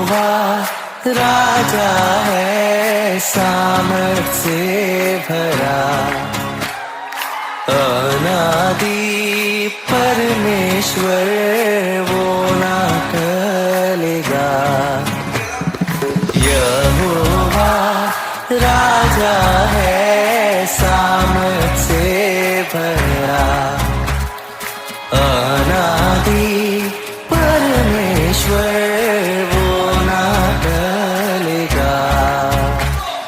यहोवा राजा है सामर्थ से भरा, अनादि परमेश्वर वो ना टलेगा। यहोवा राजा है सामर्थ से भरा, अनादि परमेश्वर वो ना टलेगा।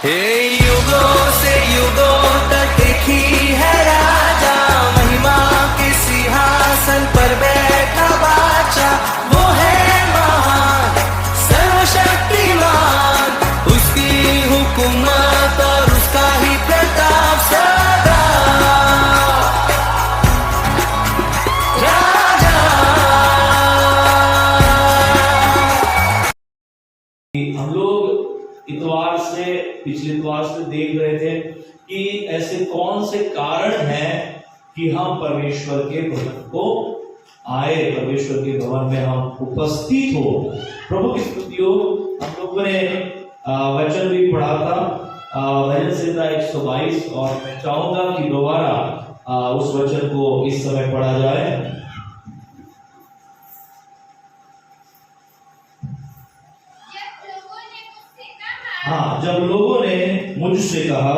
हे युगों से युगों तक एक ही है राजा, महिमा के सिंहासन पर बैठा बादशाह। वो है महान सर्वशक्तिमान, उसकी हुकूमत और उसका ही प्रताप सदा। हम लोग पिछले इतवार से देख रहे थे कि ऐसे कौन से कारण हैं कि हम परमेश्वर के भवन को आए, परमेश्वर के भवन में हम उपस्थित हो। प्रभु की स्तुति हो। हम लोगों ने वचन भी पढ़ा था, भजन संहिता 122, और मैं चाहूंगा कि दोबारा उस वचन को इस समय पढ़ा जाए। हाँ, जब लोगों ने मुझसे कहा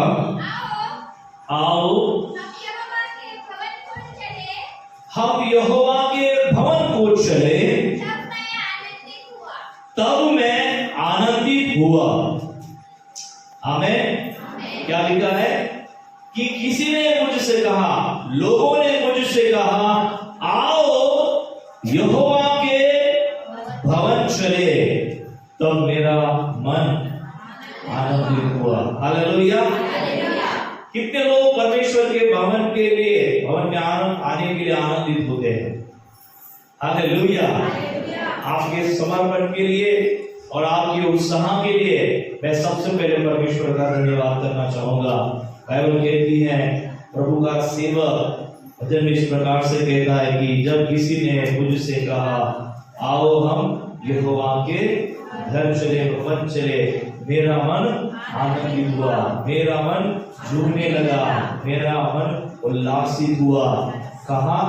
आओ हम यहोवा के भवन को चले, तब मैं आनंदित हुआ। आमीन। क्या लिखा है कि किसी ने मुझसे कहा, लोगों ने मुझसे कहा आओ यहोवा के भवन चले, तब मेरा मन आनंदित हुआ। हालेलुया। कितने लोग परमेश्वर के भवन के लिए, भवन में आने के लिए आनंदित होते हैं? हालेलुया। आपके समर्पण के लिए और आपके उत्साह के लिए मैं सबसे पहले परमेश्वर का धन्यवाद करना चाहूंगा। बाइबल कहती है, प्रभु का सेवक भजन में इस प्रकार से कहता है कि जब किसी ने मुझसे कहा आओ हम यहोवा के घर चले, भवन चले, मेरा मन आनंदित हुआ, मेरा मन झूमने लगा, मेरा मन उल्लासित हुआ। कहा?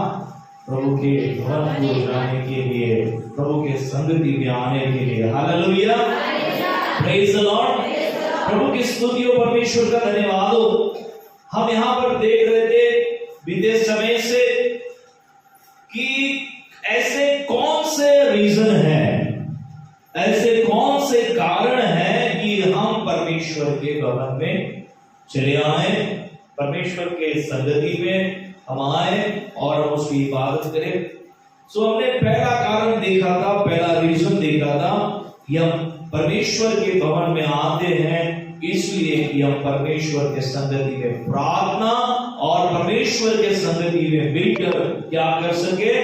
प्रभु के भवन को जाने के लिए, प्रभु के संगति में आने के लिए। हालेलुया। Praise the Lord. प्रभु की स्तुति हो, परमेश्वर का धन्यवाद हो। हम यहाँ पर देख रहे थे बीते समय से कि ऐसे कौन से रीजन हैं, ऐसे कौन से कारण हैं कि हम परमेश्वर के भवन में चले आए, परमेश्वर के संगति में हम आए और हम उसकी इबादत करें। सो हमने पहला कारण देखा था, पहला रीजन देखा था कि हम परमेश्वर के भवन में आते हैं इसलिए कि हम परमेश्वर के संगति में प्रार्थना और परमेश्वर के संगति में मिलकर क्या कर सके?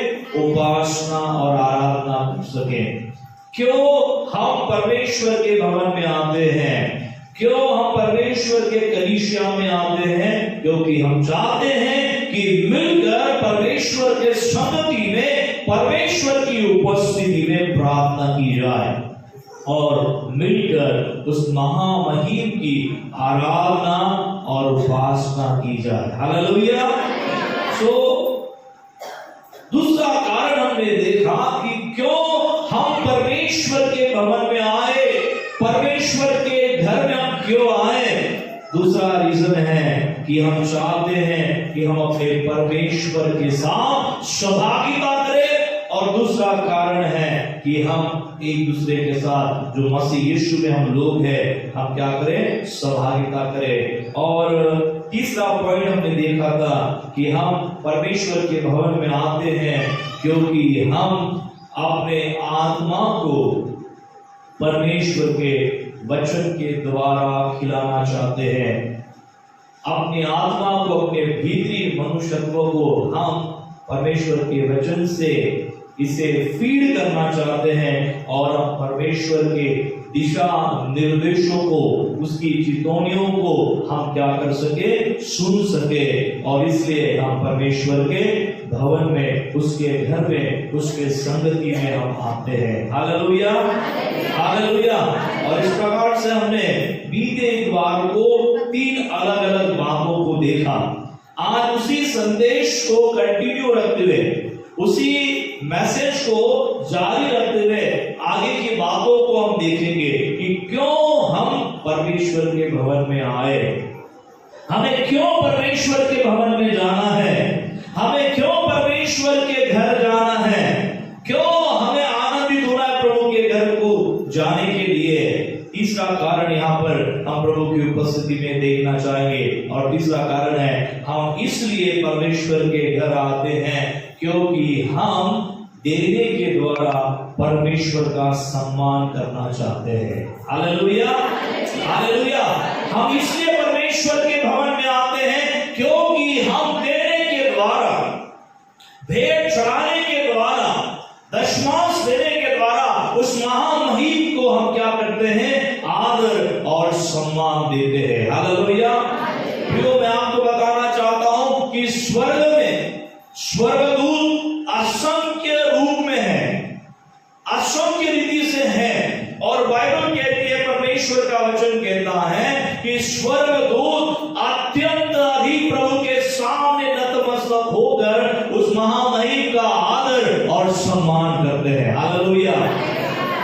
उपासना और आराधना कर सके। क्यों हम परमेश्वर के भवन में आते हैं? क्यों हम परमेश्वर के कलीसिया में आते हैं? क्योंकि हम चाहते हैं कि मिलकर परमेश्वर के संगति में, परमेश्वर की उपस्थिति में प्रार्थना की जाए और मिलकर उस महामहिम की आराधना और उपासना की जाए। हालेलुया। सो दूसरा कारण हमने देखा कि क्यों हम परमेश्वर के भवन में आए, परमेश्वर के घर में हम क्यों आए। दूसरा रीजन है कि हम चाहते हैं कि हम अपने परमेश्वर के साथ सहभागिता करें, और दूसरा कारण है कि हम एक दूसरे के साथ जो मसीह यीशु में हम लोग हैं, हम क्या करें? सहभागिता करें। और तीसरा पॉइंट हमने देखा था कि हम परमेश्वर के भवन में आते हैं क्योंकि हम अपने आत्मा को परमेश्वर के वचन के द्वारा खिलाना चाहते हैं। अपनी आत्मा को, अपने भीतरी मनुष्यत्व को हम परमेश्वर के वचन से इसे फीड करना चाहते हैं और हम परमेश्वर के दिशा निर्देशों को, उसकी चितौनियों को हम क्या कर सके? सुन सके। और इसलिए हम परमेश्वर के भवन में, उसके घर में, उसके संगति में हम आते हैं। हालेलुया। हालेलुया। और इस प्रकार से हमने बीते इतवार को 3 अलग अलग बातों को देखा। आज उसी संदेश को कंटिन्यू रखते हुए, उसी मैसेज को जारी रखते हुए आगे की बातों को हम देखेंगे कि क्यों हम परमेश्वर के भवन में आए, हमें क्यों परमेश्वर के भवन में जाना है, हमें क्यों परमेश्वर के घर जाना है, क्यों हमें आनंदित होना है प्रभु के घर को जाने के लिए। तीसरा कारण यहाँ पर हम प्रभु की उपस्थिति में देखना चाहेंगे। और तीसरा कारण है, हम इसलिए परमेश्वर के घर आते हैं क्योंकि हम देने के द्वारा परमेश्वर का सम्मान करना चाहते हैं। Hallelujah, hallelujah. हम इसलिए परमेश्वर के भवन में आते हैं क्योंकि हम देने के द्वारा, भेंट चढ़ाने के द्वारा, दशमांश देने के द्वारा उस महामहिम को हम क्या करते हैं, आदर और सम्मान देते हैं। हालेलुया। प्रियो, मैं आपको बताना चाहता हूं कि स्वर्ग में स्वर्गदूत असंख्य रूप में है, असंख्य रीति से है। और बाइबल कहती है, परमेश्वर का वचन कहता है कि स्वर्गदूत अत्यंत अधिक प्रभु के सामने नतमस्तक होकर उस महामहिम का आदर और सम्मान करते हैं। Hallelujah,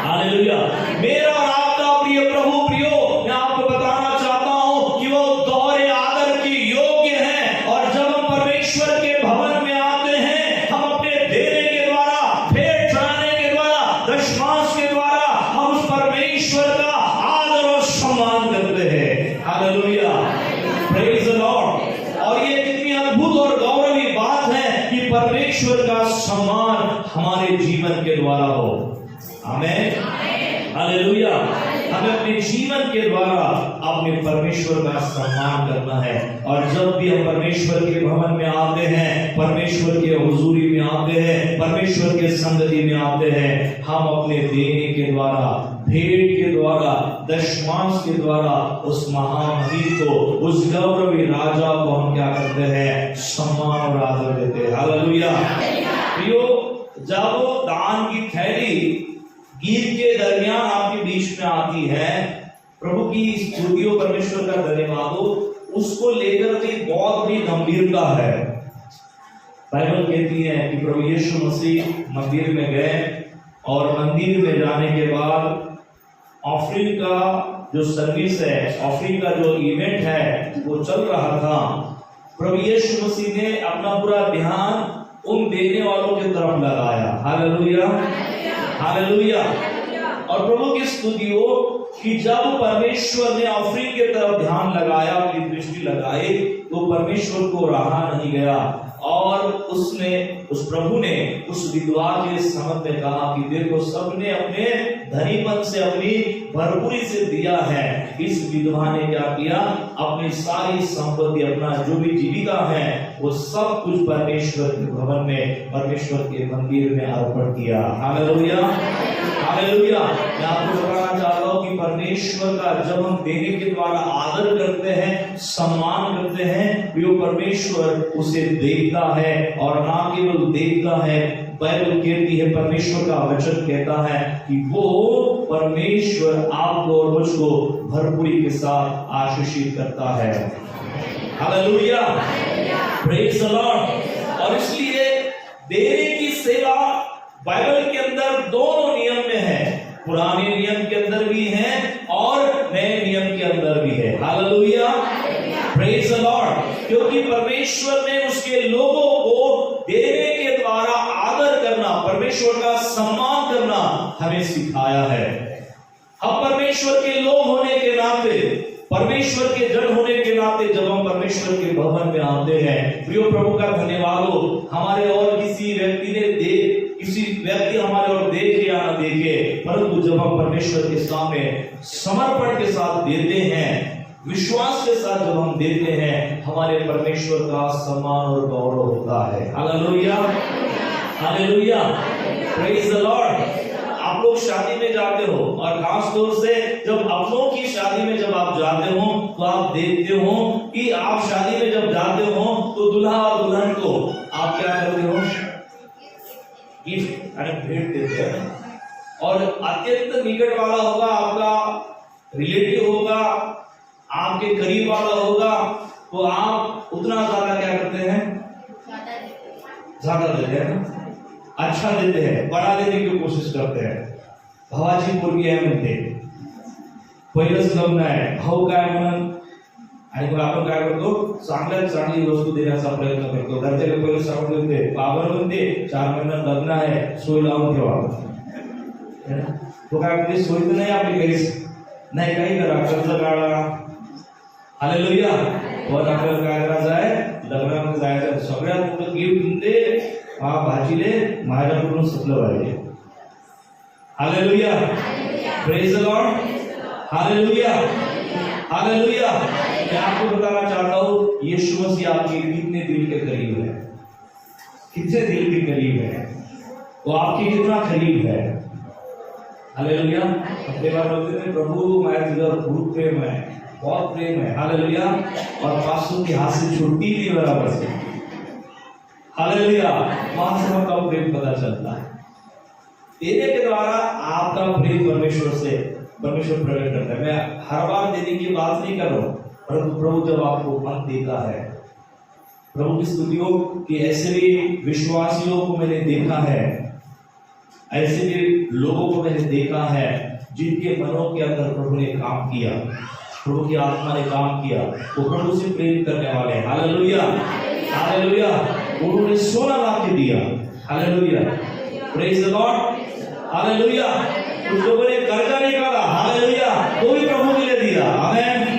hallelujah. मेरा और आपका प्रिय प्रभु प्रियो, मैं आपको बताना चाहता हूं कि वो दोहरे आदर की योग्य है। और जब हम परमेश्वर के भवन में आते हैं, हम अपने देने के द्वारा, भेंट चढ़ाने के द्वारा, दशमांश के द्वारा हम उस परमेश्वर का आदर और सम्मान करते हैं। Hallelujah, praise the Lord. और ये कितनी अद्भुत और गौरवी बात है कि परमेश्वर का सम्मान हमारे जीवन के द्वारा हो। आमीन, हालेलुया। हमें अपने जीवन के द्वारा अपने परमेश्वर का सम्मान करना है। और जब भी हम परमेश्वर के भवन में आते हैं, परमेश्वर के हुजूरी में आते हैं, परमेश्वर के संगति में आते हैं, हम अपने देने के द्वारा, भेंट के द्वारा, दशमांश के द्वारा उस महामहिम को, उस गौरवी राजा को हम क्या करते हैं, सम्मान और आदर देते हैं। हालेलुया। प्रियो, जब दान की थैली गीत के दरमियान आपके बीच में आती है, प्रभु की स्तुतियों, परमेश्वर का धन्यवाद हो, उसको लेकर के बहुत ही गंभीरता है। बाइबल कहती है कि प्रभु यीशु मसीह मंदिर में गए और मंदिर में जाने के बाद ऑफरिंग का जो सर्विस है, ऑफरिंग का जो इवेंट है वो चल रहा था। प्रभु यीशु मसीह ने अपना पूरा ध्यान उन देने वालों की तरफ लगाया। Hallelujah, hallelujah. और प्रभु की स्तुति हो कि जब परमेश्वर ने ऑफरिंग की तरफ ध्यान लगाया, अपनी दृष्टि लगाई, तो परमेश्वर को रहा नहीं गया। और उसने, उस प्रभु ने उस विधवा के सामने कहा कि देखो, सबने अपने धनीपन से, अपनी भरपूरी से दिया है। इस विधवा ने क्या किया, अपनी सारी संपत्ति, अपना जो भी जीविका है, वो सब कुछ परमेश्वर के भवन में, परमेश्वर के मंदिर में अर्पण किया। Hallelujah, hallelujah. मैं आपको बताना चाहता हूँ कि परमेश्वर का जब हम देने के द्वारा आदर करते हैं, सम्मान करते हैं, वो परमेश्वर उसे देखता है। और ना केवल देखता है, बाइबल कहती है, परमेश्वर का वचन कहता है कि वो परमेश्वर आपको और मुझको भरपूरी के साथ आशीषित करता है। Hallelujah, praise the Lord. और इसलिए देने की सेवा बाइबल के अंदर दोनों नियम में है, पुराने नियम के अंदर भी है और नए नियम के अंदर भी है। Hallelujah, praise the Lord. क्योंकि परमेश्वर ने उसके लोगों को देने के द्वारा आदर करना, परमेश्वर का सम्मान करना हमें सिखाया है। हम परमेश्वर के लोग होने के नाते, परमेश्वर के जन होने के नाते जब हम परमेश्वर के भवन में आते हैं, प्रियो प्रभु का धन्यवाद हो, हमारे और किसी व्यक्ति ने किसी व्यक्ति हमारे और देखे या न देखे, परंतु जब हम परमेश्वर के सामने समर्पण के साथ देते हैं, विश्वास के साथ जब हम देते हैं, हमारे परमेश्वर का सम्मान और गौरव होता है। Hallelujah, hallelujah, praise the Lord. आप लोग शादी में जाते हो और खास तौर से जब अपनों की शादी में जब आप जाते हो, तो आप देखते हो कि आप शादी में जब जाते हो तो दूल्हा और दुल्हन को आप क्या करते हो, गिफ्ट भेंट देते हैं। और अत्यंत निकट वाला होगा, आपका रिलेटिव होगा, आपके करीब वाला होगा, तो आप उतना ज्यादा क्या करते हैं? ज्यादा देते हैं, अच्छा देते हैं, बड़ा देने की कोशिश करते हैं. भावाची पोरगी आहे म्हणते, पहिलंच लग्न आहे, भाऊ काय म्हणून, आणि मग आपण काय करतो? चांगल्यात चांगली वस्तू देण्याचा प्रयत्न करतो. घरच्याला पहिले सांगून देते, बाबर म्हणते 4 महिन्यात लग्न आहे, सोय लावून ठेवा. तो काय म्हणते, सोय तर नाही आपली काहीच नाही, काही करा, कर्ज काढा, हालेलुया. पण आपल्याला काय करायचं आहे? लग्नामध्ये जायचं. सगळ्यात मोठं गिफ्ट म्हणते, हा भाजीले माझ्याकडून सुटलं पाहिजे. Hallelujah, praise the Lord, hallelujah, hallelujah. मैं आपको बताना चाहता हूँ, यीशु मसीह आपके कितने दिल के करीब है, कितने दिल के करीब है, वो आपके कितना करीब है. हालेलुया. अपने बारे में बोलते हैं, प्रभु मैं तुझे बहुत प्रेम है, बहुत प्रेम है. हालेलुया. और पासों की हाथ से छुट्टी थी बराबर से. हालेलुया. वहां से हमका प्रेम पता चलता है. देने के द्वारा आपका प्रेम परमेश्वर प्रकट करता है. मैं हर बार देने की बात नहीं कर रहा हूं, परंतु प्रभु जब आपको मन देता है, प्रभु की स्तुति हो कि ऐसे भी विश्वासियों को मैंने देखा है, ऐसे भी लोगों को मैंने देखा है जिनके मनों के अंदर प्रभु ने काम किया, प्रभु की आत्मा ने काम किया, वो प्रभु से प्रेम करने वाले हैं. Hallelujah, hallelujah. उन्होंने सोना ला के दिया. Hallelujah, praise the Lord, hallelujah. कुछ लोगों ने कर्जा निकाला, हालेलुया, तो भी प्रभु के लिए दिया. आमेन,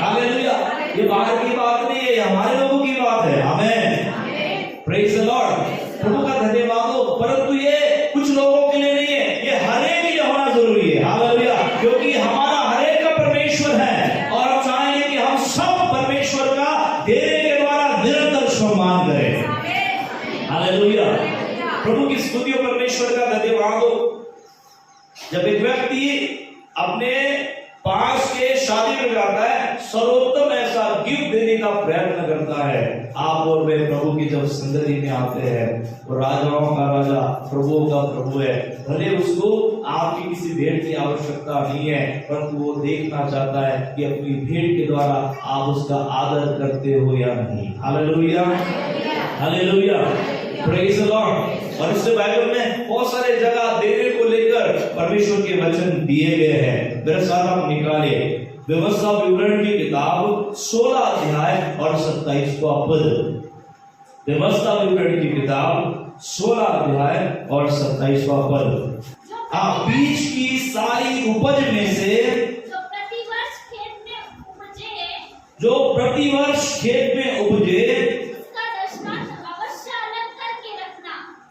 हालेलुया. ये बाहर की बात नहीं है, हमारे लोगों की बात है. आमेन, प्रेज द लॉर्ड. प्रभु का धन्यवाद हो. परंतु ये कुछ लोगों के लिए नहीं है, ये हर एक के लिए होना जरूरी है. हालेलुया. क्योंकि हमारा हर एक का परमेश्वर है और हम चाहेंगे कि हम सब परमेश्वर का देने के द्वारा निरंतर सम्मान करें. हालेलुया. प्रभु की स्तुति हो, परमेश्वर का धन्यवाद हो. जब एक व्यक्ति अपने पास के शादी में जाता है, सर्वोत्तम ऐसा गिफ्ट देने का प्रयत्न करता है. आप और मैं प्रभु की जब संगति में आते हैं, वो राजाओं का राजा, प्रभुओं का प्रभु है. भले उसको आपकी किसी भेंट की आवश्यकता नहीं है, परंतु वो देखना चाहता है कि अपनी भेंट के द्वारा आप उसका आदर करते हो या नहीं. Hallelujah, hallelujah, praise the Lord. और इससे बाइबल में बहुत सारे जगह देने को लेकर परमेश्वर के वचन दिए गए हैं. मेरे साथ आप निकाले व्यवस्था विवरण की किताब 16 अध्याय और 27वां पद. व्यवस्था विवरण की किताब 16 अध्याय और 27वां पद. हाँ, बीज की सारी उपज में से जो प्रतिवर्ष खेत में उपजे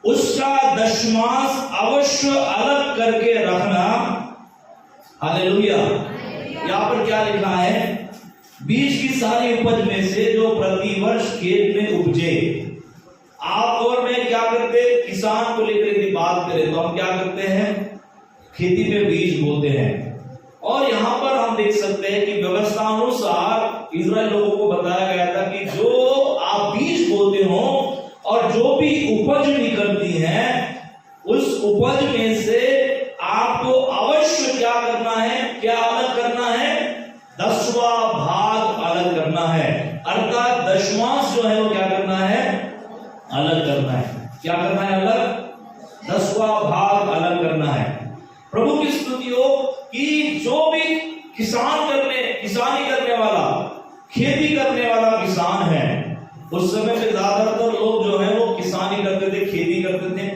उसका दशमांश अवश्य अलग करके रखना. हालेलुया. यहाँ पर क्या लिखा है? बीज की सारी उपज में से जो प्रतिवर्ष खेत में उपजे. आप और मैं क्या करते? किसान को लेकर यदि बात करें तो हम क्या करते हैं? खेती में बीज बोते हैं. और यहाँ पर हम देख सकते हैं कि व्यवस्थानुसार इजराइल लोगों को बताया गया था कि जो आप बीज बोते हो और जो भी उपज निकलती है, उस उपज में से आपको अवश्य क्या करना है? क्या अलग करना है? 10वां भाग अलग करना है. अर्थात दशमांश जो है वो क्या करना है? अलग करना है. क्या करना है? अलग. 10वां भाग अलग करना है. प्रभु की स्तुति हो कि जो भी किसानी करने वाला, खेती करने वाला किसान है, उस समय में ज्यादातर लोग जो है वो किसानी करते थे, खेती करते थे.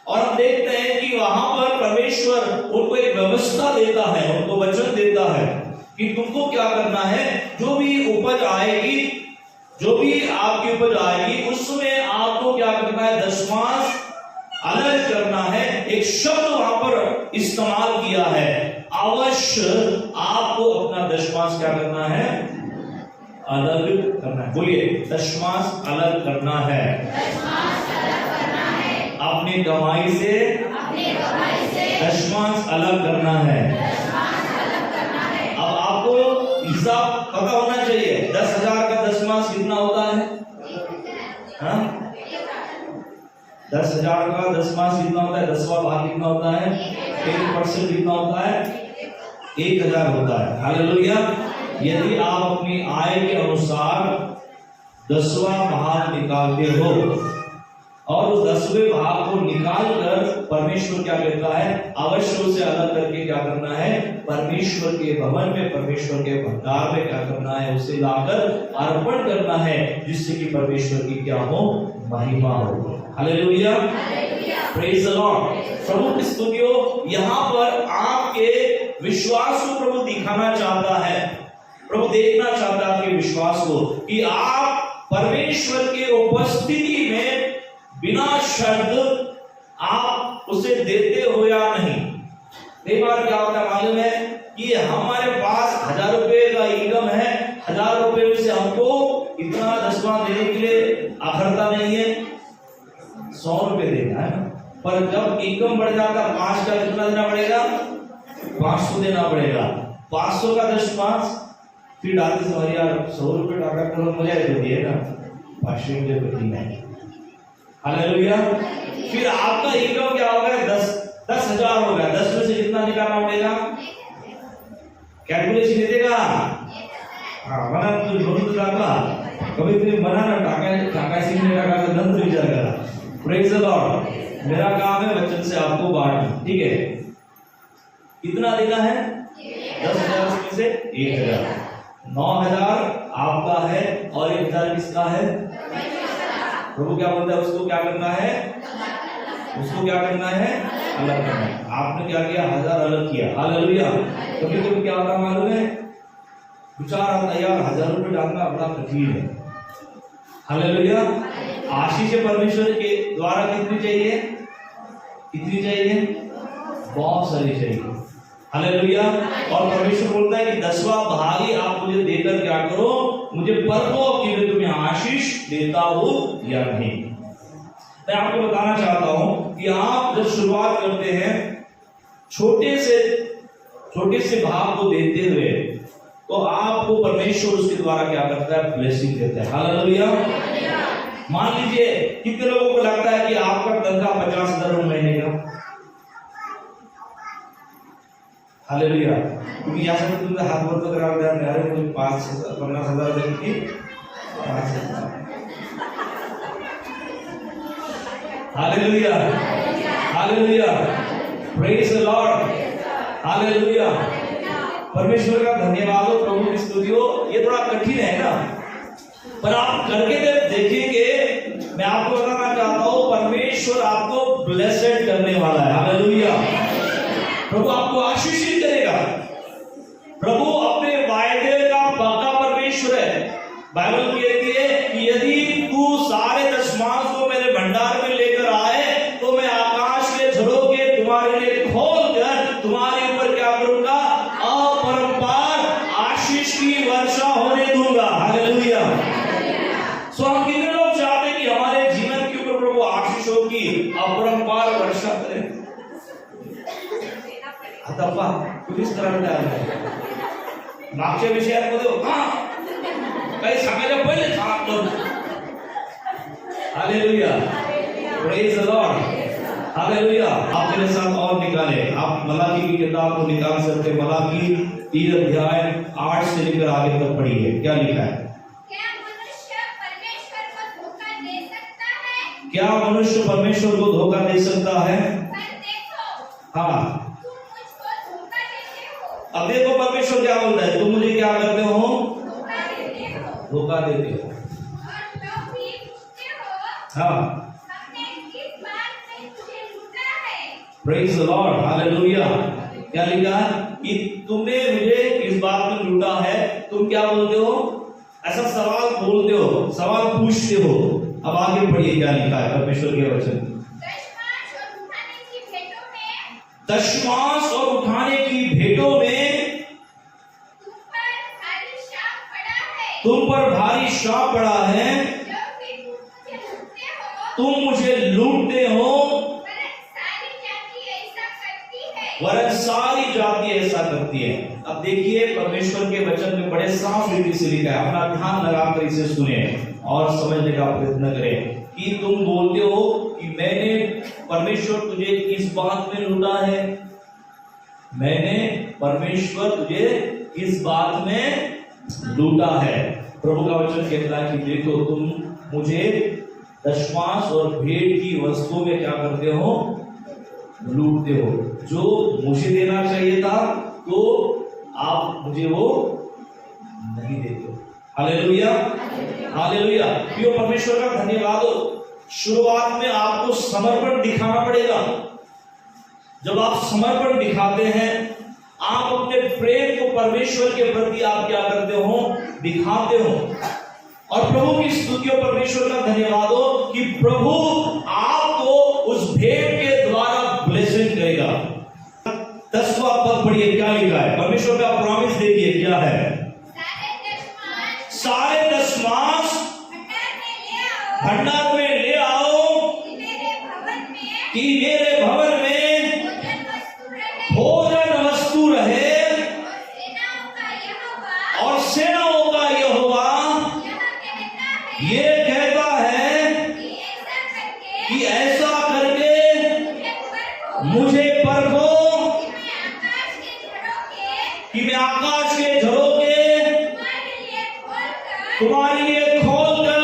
और हम देखते हैं कि वहां पर परमेश्वर उनको एक व्यवस्था देता है, उनको वचन देता है कि तुमको क्या करना है. जो भी उपज आएगी, जो भी आपकी उपज आएगी, उसमें आपको क्या करना है? दशमांश अलग करना है. एक शब्द वहां पर इस्तेमाल किया है, अवश्य आपको अपना दशमांश क्या करना है? अलग करना है. बोलिए, दशमांश अलग करना है. अपनी कमाई से दशमांश अलग करना है. अब आपको हिसाब पता होना चाहिए. 10,000 का दशमांश कितना होता है? 10,000 का दशमांश कितना होता है? 10वां भाग कितना होता है? 10% कितना होता है? 1000 होता है। हालेलुया। यदि आप अपनी आय के अनुसार 10वां भाग निकालते हो और उस 10वें भाग को निकाल कर परमेश्वर क्या कहता है, अवश्य उसे अलग करके क्या करना है, परमेश्वर के भवन में, परमेश्वर के भंडार में क्या करना है, उसे लाकर अर्पण करना है, जिससे कि परमेश्वर की क्या हो, महिमा हो। Hallelujah, praise the Lord. प्रभु की स्तुति हो। यहाँ पर आपके विश्वास को प्रभु दिखाना चाहता है, प्रभु देखना चाहता है आपके विश्वास को कि आप परमेश्वर के उपस्थिति में बिना शर्त आप उसे देते हो या नहीं। कई बार क्या होता है मालूम है कि हमारे पास 1000 रुपए का इनकम है, 1000 रुपए से हमको इतना 10वां देने के लिए आखरता नहीं है, 100 रुपए देना है। पर जब इनकम बढ़ जाता 5 का कितना देना पड़ेगा, 500 देना पड़ेगा। 500 का 10 फिर डालते समय यार 100 रुपए टाका करो मुझे तो दिए ना, 500 रुपए तो नहीं है। हालेलुया। फिर आपका इनकम क्या होगा, 10,000 होगा। 10 में से कितना निकालना पड़ेगा, कैलकुलेशन देगा। हाँ मना तो जोड़ तो डाका कभी भी मना ना टाका सीखने का दंत विचार करा। Praise the Lord. मेरा काम है बच्चन से आपको बांटना, ठीक है। कितना देना है, 10,000 में से 1,000, 9,000 आपका है और 1,000 किसका है। प्रभु क्या बोलता है, उसको क्या करना है, उसको क्या करना है, अलग करना है। आपने क्या किया, 1000 अलग किया। हालेलुया। कभी कभी क्या होता मालूम है, विचार आता है यार 1000 रुपए डालना बड़ा कठिन है। हालेलुया। आशीष परमेश्वर के द्वारा कितनी चाहिए, कितनी चाहिए, बहुत सारी चाहिए। हालेलुया। और परमेश्वर बोलता है कि 10वां भाग ही आप मुझे देकर क्या करो, मुझे परखो कि मैं तुम्हें आशीष देता हूं या नहीं। मैं आपको बताना चाहता हूं कि आप जब शुरुआत करते हैं छोटे से भाग को देते हुए, तो आपको परमेश्वर उसके द्वारा क्या करता है, ब्लेसिंग देता है। हालेलुया। मान लीजिए कितने लोगों को लगता है कि आपका तनख्वाह 50,000 महीने का। हालेलुया। क्योंकि यहाँ से तुमने हाथ बोल तो करा दिया यार, मुझे 50,000 देंगे, 5,000। Hallelujah, hallelujah, praise the Lord, hallelujah. परमेश्वर का धन्यवाद हो, प्रभु की स्तुति हो। ये थोड़ा कठिन है ना, पर आप करके जब देखेंगे, मैं आपको बताना चाहता हूं परमेश्वर आपको ब्लेसेड करने वाला है। हालेलुया। प्रभु आपको आशीषित करेगा। प्रभु अपने वायदे का पक्का परमेश्वर है। बाइबल कहती है कि यदि तू सारे दशमांश को मेरे भंडार में लेकर आए, तो मैं आकाश के झरोखे तुम्हारे लिए खोल कर तुम्हारे ऊपर क्या करूंगा, अपरंपार आशीष की वर्षा होने दूंगा। हालेलुया। सो हम कितने लोग चाहते हैं कि हमारे जीवन के ऊपर प्रभु आशीषों की अपरंपार वर्षा करे। हतप्पा किस तरह है मागच्या विषयामध्ये काही सांगायला पहिले सांगतो। Hallelujah, praise the Lord, hallelujah. आप मेरे साथ और निकाले, आप मलाकी की किताब को निकाल सकते। मलाकी 3 अध्याय 8 से लेकर आगे तक पढ़िए। क्या लिखा है, क्या मनुष्य परमेश्वर को धोखा दे सकता है, क्या मनुष्य परमेश्वर को धोखा दे सकता है। पर देखो, हाँ, तुम मुझको धोखा देते हो। अब देखो परमेश्वर क्या बोलता है, तुम मुझे क्या करते हो, धोखा देते हो, धोखा देते हो। और लोग भी पूछते हो, हाँ, हमने किस बात में तुझे लूटा है। Praise the Lord, hallelujah. क्या लिखा है कि तुमने मुझे इस बात में लूटा है। तुम क्या बोलते हो, ऐसा सवाल बोलते हो, सवाल पूछते हो। अब आगे पढ़िए क्या लिखा है परमेश्वर के वचन। दशमांश और उठाने की भेंटों में तुम पर भारी शाप पड़ा है, तुम मुझे लूटते हो, वरन सारी जाति ऐसा करती है। अब देखिए परमेश्वर के वचन में बड़े साफ रीति से लिखा है। अपना ध्यान लगाकर इसे सुने और समझने का प्रयत्न करें कि तुम बोलते हो कि मैंने परमेश्वर तुझे इस बात में लूटा है, मैंने परमेश्वर तुझे इस बात में लूटा है। प्रभु का वचन कहता है कि देखो तुम मुझे दशमांश और भेंट की वस्तुओं में क्या करते हो, लूटते हो। जो मुझे देना चाहिए था तो आप मुझे वो नहीं देते हो। Hallelujah, hallelujah. प्रिय परमेश्वर का धन्यवाद हो। शुरुआत में आपको समर्पण दिखाना पड़ेगा। जब आप समर्पण दिखाते हैं, आप अपने प्रेम को परमेश्वर के प्रति आप क्या करते हो, दिखाते हो। और प्रभु की स्तुति हो, परमेश्वर का धन्यवाद हो कि प्रभु आपको उस भेंट के द्वारा ब्लेसिंग करेगा। 10वां पद पढ़िए, क्या लिखा है? परमेश्वर का प्रॉमिस देखिए क्या है। सारे दशमांश भंडार में ले आओ कि मेरे भवन में भोजन वस्तु रहे और सेनाओं का यहोवा ये कहता है कि ऐसा करके मुझे परखो कि मैं आकाश के झरोखे तुम्हारे लिए खोलकर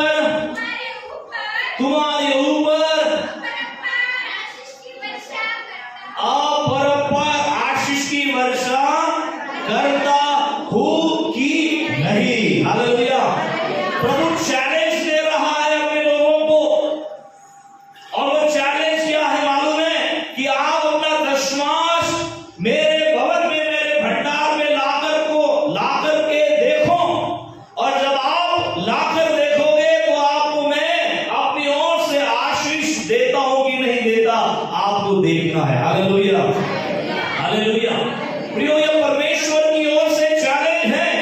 तुम्हारे ऊपर अपरंपार आशीष की वर्षा करता हूं कि नहीं। हालेलुया। प्रभु चैलेंज दे रहा है अपने लोगों को, और वो चैलेंज क्या है मालूम है? कि आप अपना दशमांश मेरे भवन में, मेरे भंडार में लाकर के देखो, और जब आप लाकर देखोगे तो आपको मैं अपनी ओर से आशीष देता हूं कि नहीं देता, आपको देखना है। Hallelujah, hallelujah. प्रियो, ये परमेश्वर की ओर से चैलेंज है,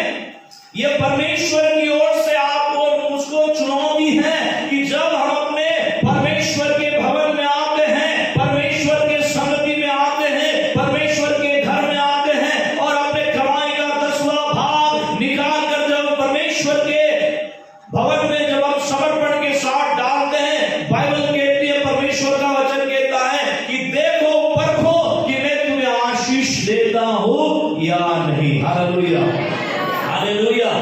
ये परमेश्वर की ओर से आपको और मुझको चुनौती है कि जब हम अपने परमेश्वर के भवन में आते हैं, परमेश्वर के संगति में आते हैं, परमेश्वर के घर में आते हैं, और अपने कमाई का 10वां भाग निकाल कर जब परमेश्वर के भवन में जब हम समर्पण के साथ डालते हैं, बाइबल कहती है, परमेश्वर का वचन कहता है कि देखो, परखो कि मैं तुम्हें आशीष देता हूं या नहीं। Hallelujah, hallelujah.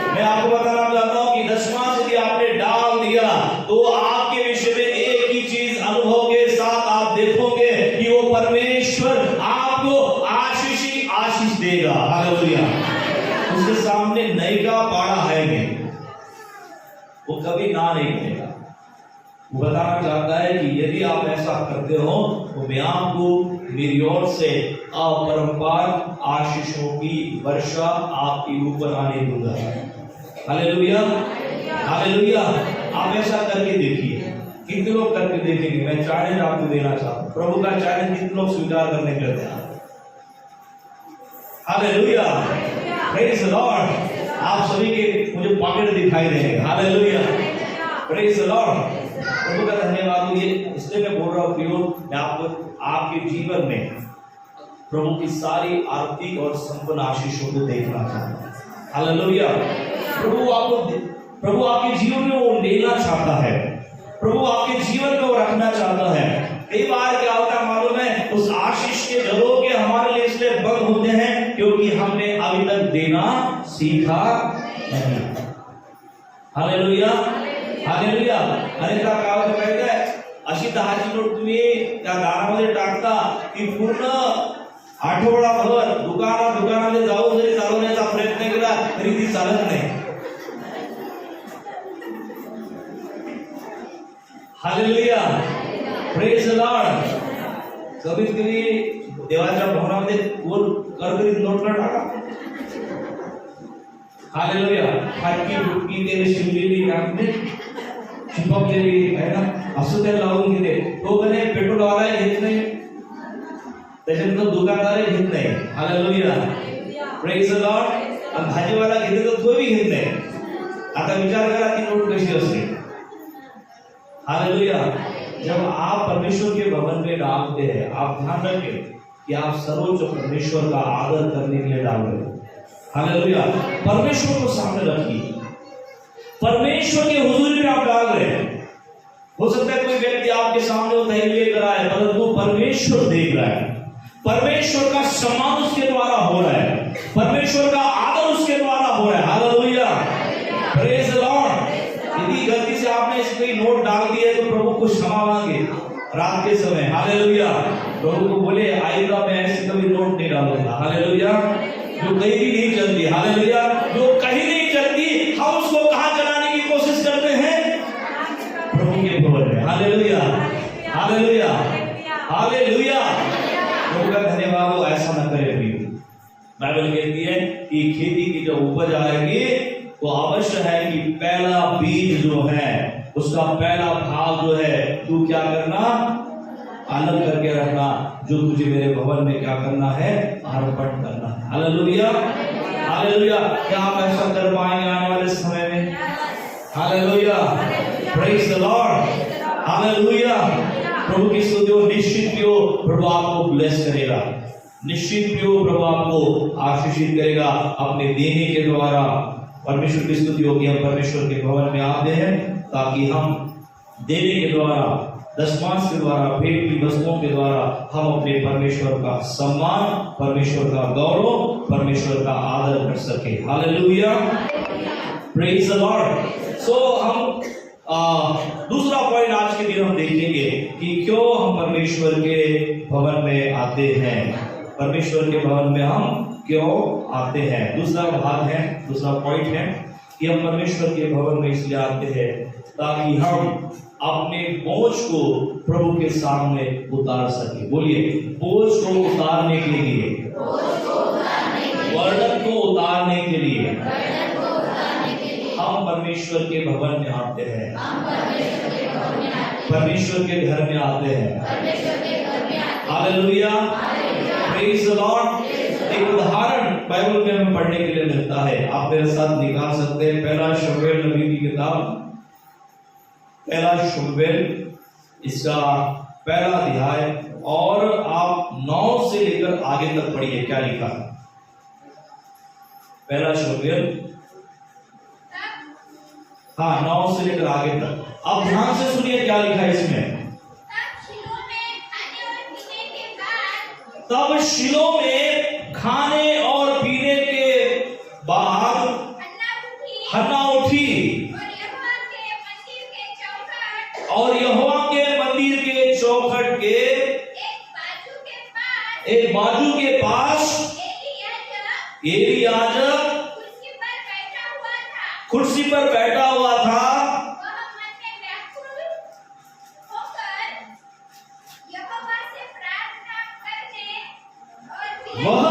मैं आपको बताना चाहता हूं कि दशमांश यदि आपने डाल दिया तो आपके विषय में एक ही चीज अनुभव के साथ आप देखोगे कि वो परमेश्वर आपको आशीष ही आशीष देगा। हालेलुया। उसके सामने नई का पाड़ा है नहीं, वो कभी ना नहीं कहेगा। वो बताना चाहता है कि यदि आप ऐसा करते हो तो मैं आपको मेरी ओर से अपरंपार आशीषों की वर्षा आपके ऊपर आने दूंगा। Hallelujah, hallelujah. आप ऐसा करके देखिए। कितने लोग करके देखेंगे? मैं चैलेंज आपको देना चाहता हूं। प्रभु का चैलेंज कितने लोग स्वीकार करने के लिए तैयार? Hallelujah, praise the Lord. आप सभी के मुझे पॉकेट दिखाई देंगे। Hallelujah, praise the Lord. प्रभु का धन्यवाद हो। ये इसलिए मैं बोल रहा हूं प्रियो, मैं आपको आपके जीवन में प्रभु की सारी आर्थिक और संपन्न आशीषों को देखना चाहता हूं। हालेलुया। प्रभु आपके जीवन में वो लेना चाहता है, प्रभु आपके जीवन में वो रखना चाहता है। कई बार क्या होता है मालूम है? उस आशीष के झरोखे हमारे लिए इसलिए बंद होते हैं क्योंकि हमने अभी तक देना सीखा नहीं। Hallelujah, hallelujah. अनेकदा काय होतं माहिती आहे? अशी 10ची नोट तुम्ही त्या दारामध्ये टाकता की पूर्ण आठवडाभर दुकानामध्ये जाऊन जरी चालवण्याचा प्रयत्न केला तरी ती चालत नाही। Hallelujah, praise the Lord. कधीच कधी देवाच्या भवनामध्ये वर करकरीत नोट न टाका। हालेलुया। फाटकी फुटकी ते शिवलेली कागदे चिपकलेली आहे ना, असं ते लावून घेते। तो कधी पेट्रोलवाला घेत नाही, त्याच्यानंतर दुकानदार घेत नाही। Hallelujah, praise the Lord. आणि भाजीवाला घेते तर तो भी घेत नाही। आता विचार करा ती नोट कशी असते। हालेलुया। जब आप परमेश्वर के भवन में डालते हैं, आप ध्यान रखें कि आप सर्वोच्च परमेश्वर का आदर करने के लिए डाल रहे हो। हालेलुया। परमेश्वर को सामने रखिए, परमेश्वर के हुजूरी में आप डाल रहे हैं। हो सकता है कोई व्यक्ति आपके सामने वो थैली लेकर आए, परंतु परमेश्वर देख रहा है, परमेश्वर का सम्मान उसके द्वारा हो रहा है, परमेश्वर का आदर उसके द्वारा हो रहा है। Hallelujah, praise the Lord. यदि गलती से आपने इस कोई नोट डाल दिया तो प्रभु को क्षमा मांगे रात के समय। हालेलुया, प्रभु को बोले आइंदा मैं ऐसे कभी नोट नहीं डालूंगा। हालेलुया, जो कहीं भी नहीं चलती, हालेलुया, जो कहीं नहीं चलती, हम उसको कहां चलाने की कोशिश करते हैं? प्रभु के भवन में। Hallelujah, hallelujah, hallelujah. प्रभु का धन्यवाद हो, ऐसा न करे भी। बाइबल कहती है कि खेती की जो उपज आएगी तो अवश्य है कि पहला बीज जो है उसका पहला भाग जो है तू क्या करना? अलग करके रखना, जो तुझे मेरे भवन में क्या करना है? अर्पण करना। Hallelujah, hallelujah. क्या आप ऐसा कर पाएंगे आने वाले समय में? Hallelujah, praise the Lord, hallelujah. प्रभु की स्तुति हो। निश्चित ही हो प्रभु आपको ब्लेस करेगा, निश्चित ही हो प्रभु आपको आशीषित करेगा अपने देने के द्वारा। परमेश्वर की स्तुति हो कि हम परमेश्वर के भवन में आते हैं ताकि हम देने के द्वारा, दशमांश के द्वारा, भेंट की वस्तुओं के द्वारा हम अपने परमेश्वर का सम्मान, परमेश्वर का गौरव, परमेश्वर का आदर कर सके। Hallelujah, praise the Lord. So हम दूसरा पॉइंट आज के दिन हम देखेंगे कि क्यों हम परमेश्वर के भवन में आते हैं, परमेश्वर के भवन में हम क्यों आते हैं। दूसरा भाग है, दूसरा पॉइंट है कि हम परमेश्वर के भवन में इसलिए आते हैं ताकि हम अपने बोझ को प्रभु के सामने उतार सके। बोलिए, बोझ को उतारने के लिए, वर्णन को उतारने के लिए हम परमेश्वर के भवन में आते हैं, परमेश्वर के घर में आते हैं। Hallelujah, praise the Lord. एक उदाहरण बाइबल में हमें पढ़ने के लिए मिलता है, आप मेरे साथ निकाल सकते हैं। पहला शमूएल नबी की किताब, पहला शमूएल इसका पहला अध्याय, और आप 9 से लेकर आगे तक पढ़िए क्या लिखा है। पहला शमूएल, हाँ, 9 से लेकर आगे तक। अब ध्यान से सुनिए क्या लिखा है इसमें। तब शीलो में खाने और पीने के बाद हन्ना उठी और यहोवा के मंदिर के चौखट के एक बाजू के पास एली याजक कुर्सी पर बैठा हुआ था। वह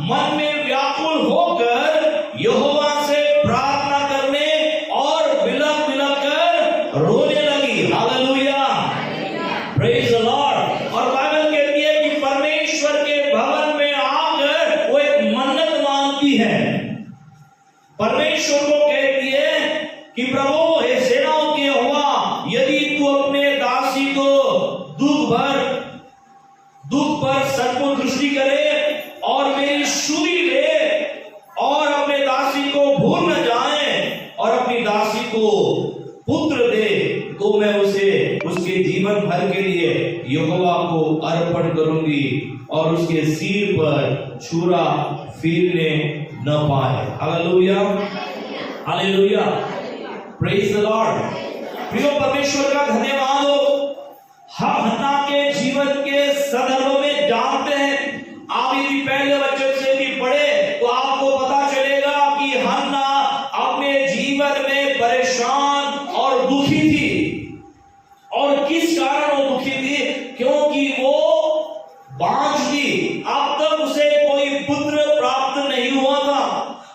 मन में व्याकुल होकर यहोवा से प्रार्थना करने और बिलख बिलख कर रोने लगी। Hallelujah, praise the Lord. और बाइबल कहती है कि परमेश्वर के भवन में आकर वो एक मन्नत मांगती है, परमेश्वर को कहती है कि प्रभु हे सेनाओं के यहोवा, यदि तू अपने दासी को दुख पर सचमुच दृष्टि करे और मेरी सूरी ले और अपने दासी को भूल न जाए और अपनी दासी को पुत्र दे, तो मैं उसे उसके जीवन भर के लिए यहोवा को अर्पण करूंगी और उसके सिर पर छुरा फिरने न पाए। Hallelujah, hallelujah, praise the Lord. प्रिय परमेश्वर का धन्यवाद हो। हम हन्ना के जीवन के संदर्भ में जानते हैं, आप यदि पहले बच्चे से भी पढ़े तो आपको पता चलेगा कि हन्ना अपने जीवन में परेशान और दुखी थी। और किस कारण वो दुखी थी? क्योंकि वो बांझ थी, अब तक उसे कोई पुत्र प्राप्त नहीं हुआ था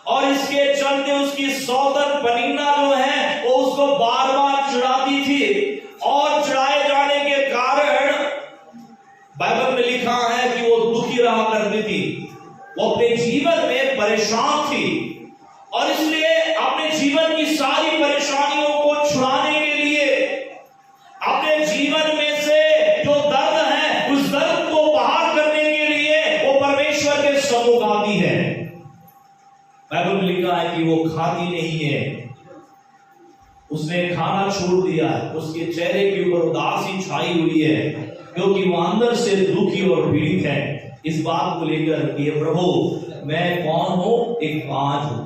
और इसके चलते उसकी सौतन पनीना जो है वो उसको बार बार चिढ़ाती थी। और चिढ़ाए जाने के कारण बाइबल में लिखा है कि वो दुखी रहा करती थी, वो अपने जीवन में परेशान थी और इसलिए अपने जीवन की सारी परेशानियों को छुड़ाने के लिए, अपने जीवन में से जो दर्द है उस दर्द को बाहर करने के लिए वो परमेश्वर के सम्मुख आती है। बाइबल में लिखा है कि वो खाती नहीं है, उसने खाना छोड़ दिया है, उसके चेहरे के ऊपर उदासी छाई हुई है क्योंकि वो अंदर से दुखी और पीड़ित है। इस बात को लेकर कि हे प्रभु मैं कौन हूं, एक बाज हूं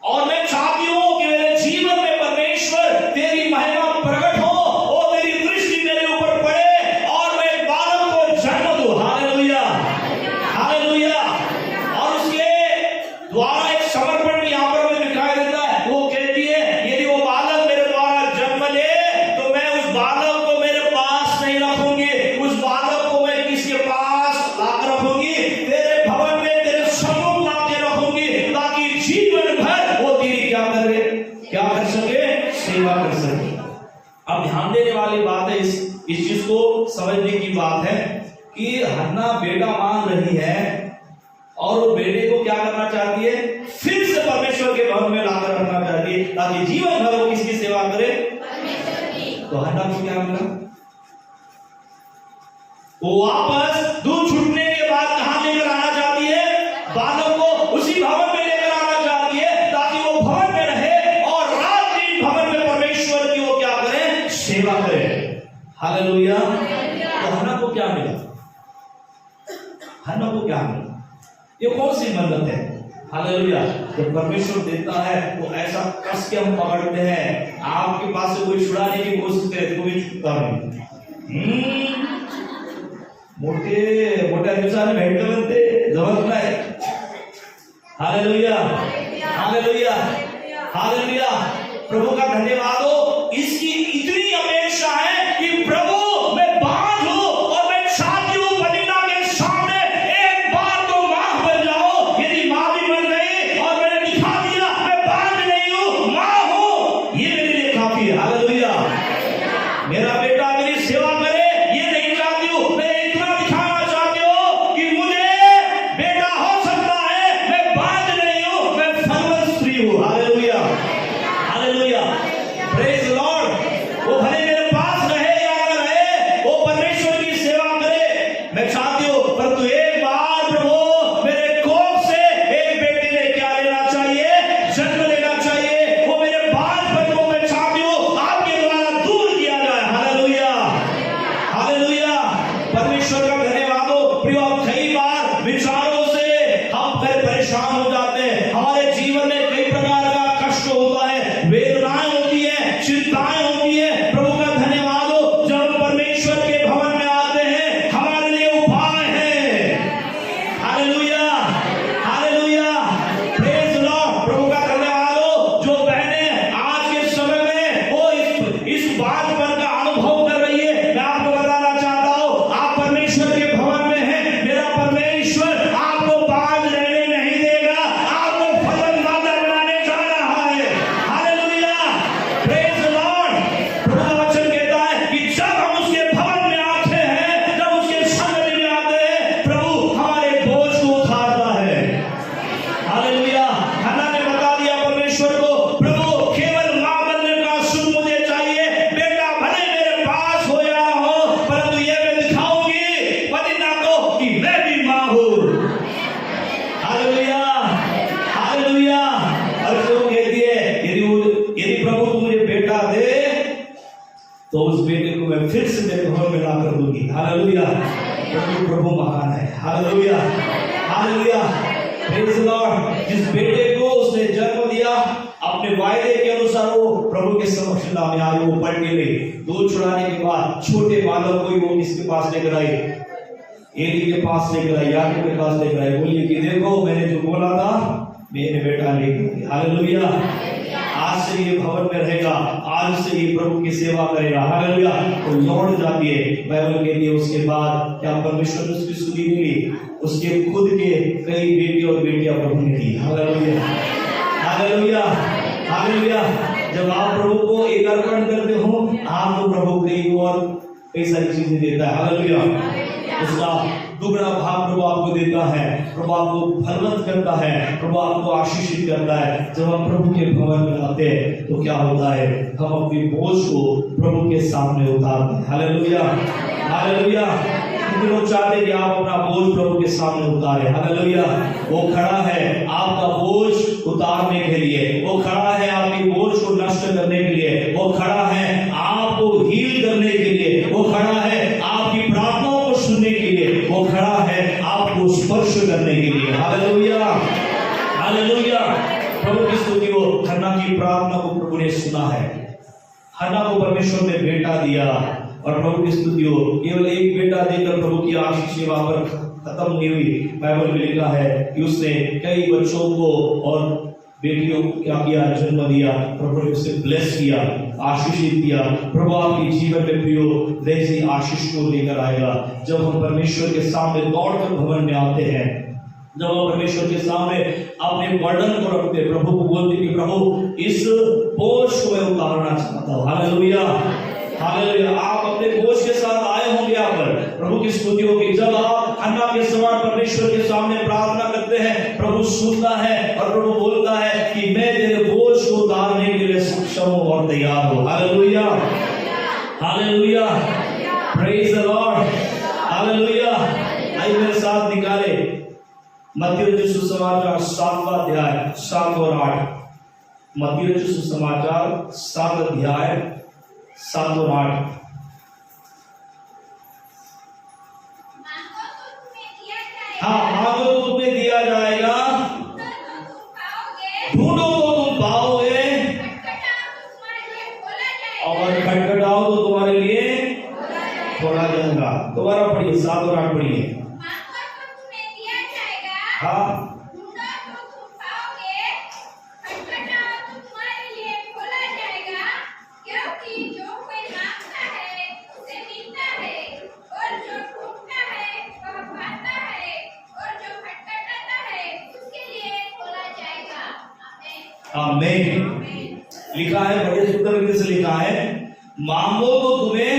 और मैं चाहती हूं कि मेरे जीवन में परमेश्वर तेरी महिमा प्रकट हो और तेरी दृष्टि मेरे ऊपर पड़े और मैं एक बालक को जन्म दूं। Hallelujah, hallelujah. और उसके द्वारा एक समर्पण यहां पर हमें दिखाई देता है। वो कहती है यदि वो बालक मेरे द्वारा जन्म ले तो मैं उस बालक को मेरे पास नहीं रखूंगी, उस बालक को मैं किसके पास लाकर रखूंगी, तेरे भवन में तेरे सम्मुख लाके रखूंगी, ताकि जीवन भर वो तेरी क्या कर सके, सेवा कर सके। अब ध्यान देने वाली बात है, इस चीज को समझने की बात है कि हन्ना बेटा मांग रही है और वो बेटे को क्या करना चाहती है, फिर से परमेश्वर के भवन में लाकर रखना चाहती है, ताकि जीवन भर वो किसकी सेवा करे, तो हन्ना को क्या मिला, वो वापस दूध छूटने के बाद कहां लेकर आना चाहती है, बालक को उसी भवन में लेकर आना चाहती है, ताकि वो भवन में रहे और रात दिन भवन में परमेश्वर की वो क्या करे, सेवा करे। हालेलुया। तो हन्ना को क्या मिला, हन्ना को क्या मिला, ये कौन सी मन्नत है। हालेलुया। जब परमेश्वर देता है तो ऐसा कस के हम पकड़ते हैं, आपके पास से कोई छुड़ाने की कोशिश करे तो भी छूटता नहीं। मोठे मोठ्या दिवसाने भेटले म्हणते जमत नाही। Hallelujah, hallelujah, hallelujah. प्रभु का धन्यवाद हो। इसकी इतनी अपेक्षा है कि प्रभु मैं बांझ हूं और मैं चाहती हूं पतिता के सामने एक बार तो मां बन जाओ। यदि मां भी बन गई और मैंने दिखा दिया मैं बांझ नहीं हूं, मां हूं, ये मेरे लिए काफी है। हालेलुया। मेरा बेटा मेरी सेवा करे ये नहीं चाहती हूं, मैं इतना दिखाना चाहती हूं कि मुझे बेटा हो सकता है, मैं बांझ नहीं हूं, मैं फलवत स्त्री हूं। Hallelujah, hallelujah, praise Lord. वो भले मेरे पास रहे या न रहे, वो परमेश्वर की सेवा करे, मैं चाहती हूं, परंतु एक बार प्रभु मेरे कोख से एक बेटे ने क्या लेना चाहिए, जन्म लेना चाहिए। वो मेरे बांझपन को मैं चाहती हूं आपके द्वारा दूर किया जाए। Hallelujah, hallelujah. परमेश्वर का धन्यवाद हो। प्रिय, कई बार विचारों से हम परेशान हो जाते हैं, हमारे जीवन में कई प्रकार का कष्ट होता है, वेदनाएं होती है, चिंताएं होती है। प्रभु का धन्यवाद हो, जब परमेश्वर के भवन में आते हैं हमारे लिए उपाय है। Hallelujah, hallelujah, praise Lord. प्रभु का धन्यवाद हो। जो बहनें आज के समय में वो इस बातपन का अनुभव कर रही है, मैं आपको बताना चाहता हूं, आप परमेश्वर के भवन में हैं। मेरा परमेश्वर आपको बांझ रहने नहीं देगा, आपको फलदार बनाने जा रहा है। Hallelujah, praise Lord. प्रभु का वचन कहता है कि जब हम उसके भवन में आते हैं, जब उसके संगति में आते हैं, प्रभु हमारे बोझ को उठाता है। हालेलुया। हन्ना ने बता दिया परमेश्वर को, प्रभु केवल मां बनने का सुख मुझे चाहिए, बेटा भले मेरे पास हो या हो, परंतु ये मैं दिखाऊंगी पतिता को कि मैं भी मां हूं। Hallelujah, hallelujah. और जो कहती है यदि प्रभु तू मुझे बेटा दे तो उस बेटे को मैं फिर से मेरे भवन में लाकर दूंगी। हालेलुया। प्रभु महान है। Hallelujah, hallelujah, praise Lord. जिस बेटे को उसने जन्म दिया अपने वायदे के अनुसार वो प्रभु के समक्ष में आई, वो पढ़ के गई। दूध छुड़ाने के बाद छोटे बालक को वो किसके पास लेकर आई, एली के पास लेकर आई, याकूब के पास लेकर आई। बोलिए कि देखो मैंने जो बोला था मेरे बेटा लेकर। हालेलुया। आज से ये भवन में रहेगा, आज से ये प्रभु की सेवा करेगा। हालेलुया। तो लौट जाती है। बाइबल कहती है उसके बाद क्या परमेश्वर ने उसकी सुनी मिली, उसके खुद के कई बेटे और बेटियां प्रभु ने दी। Hallelujah, hallelujah, hallelujah. जब आप प्रभु को एक अर्पण करते हो, आपको प्रभु कई सारी चीजें देता है। हालेलुया। उसका दुगना भाग प्रभु आपको देता है, प्रभु आपको फलवत करता है, प्रभु आपको आशीषित करता है। जब हम प्रभु के भवन में आते हैं तो क्या होता है, हम अपनी बोझ को प्रभु के सामने उतारते हैं। Hallelujah, hallelujah. कितने लोग चाहते हैं कि आप अपना बोझ प्रभु के सामने उतारें। हालेलुया। वो खड़ा है आपका बोझ उतारने के लिए, वो खड़ा है आपकी बोझ को नष्ट करने के लिए, वो खड़ा है आपको हील करने के लिए, वो खड़ा है आपकी प्रार्थनाओं को सुनने के लिए, वो खड़ा है हालेलुया, हालेलुया। प्रभु की स्तुति हो। हन्ना की प्रार्थना को प्रभु ने सुना है। हन्ना को परमेश्वर ने बेटा दिया और प्रभु की स्तुति हो। केवल एक बेटा देकर प्रभु की आशीष वहां पर खत्म नहीं हुई। बाइबल में लिखा है कि उसने कई बच्चों को और बेटियों को क्या किया, जन्म दिया। प्रभु ने उसे ब्लेस किया, आशीषित किया। प्रभु आपके जीवन में प्रियो वैसी आशीष को लेकर आएगा। जब हम परमेश्वर के सामने दौड़कर भवन में आते हैं, जब हम परमेश्वर के सामने अपने वर्णन को रखते, प्रभु को बोलते कि प्रभु इस बोझ को मैं उतारना चाहता हूँ। Hallelujah, hallelujah. आप अपने बोझ के साथ आए होंगे यहाँ पर। प्रभु की स्तुति होगी। जब आप हन्ना के समान परमेश्वर के सामने प्रार्थना करते हैं, प्रभु सुनता है और प्रभु बोलता है कि मैं तेरे बोझ को उतारने के लिए सक्षम हूँ और तैयार हूँ। Hallelujah, hallelujah, praise the Lord, hallelujah. आइए मेरे साथ निकाले मत्ती रचित सुसमाचार 7वां अध्याय 7 और 8। मत्ती रचित सुसमाचार 7 अध्याय 7 और 8। हाँ, मांगो तो तुम्हें दिया जाएगा, ढूंढो तो तुम पाओगे, और खटखटाओ तो तुम्हारे लिए खोला जाएगा। दोबारा पढ़िए, 7 और 8 पढ़िए। हाँ, आमीन। लिखा है, बड़े सुंदर रीति से लिखा है, मांगो तो तुम्हें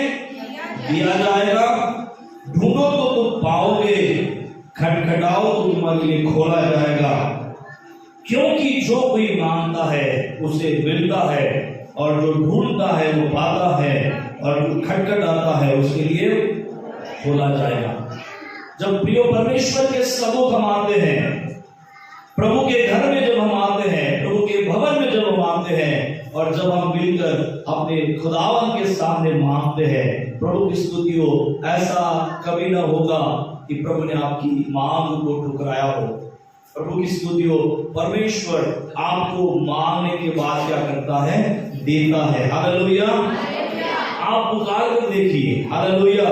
दिया जाएगा, ढूंढो तो तुम पाओगे, खटखटाओ तो तुम्हारे लिए खोला जाएगा। क्योंकि जो कोई मांगता है उसे मिलता है, और जो ढूंढता है वो पाता है, और जो खटखटाता है उसके लिए खोला जाएगा। जब प्रियो परमेश्वर के सम्मुख हम आते हैं, प्रभु के घर में जब हम आते हैं, प्रभु के भवन में जब हम आते हैं, और जब हम मिलकर अपने खुदावन के सामने मांगते हैं, प्रभु की स्तुति हो। ऐसा कभी ना होगा कि प्रभु ने आपकी मांग को ठुकराया हो। प्रभु की स्तुति हो। परमेश्वर आपको मांगने के बाद क्या करता है, देता है। हालेलुया, आप पुकार कर देखिए। Hallelujah,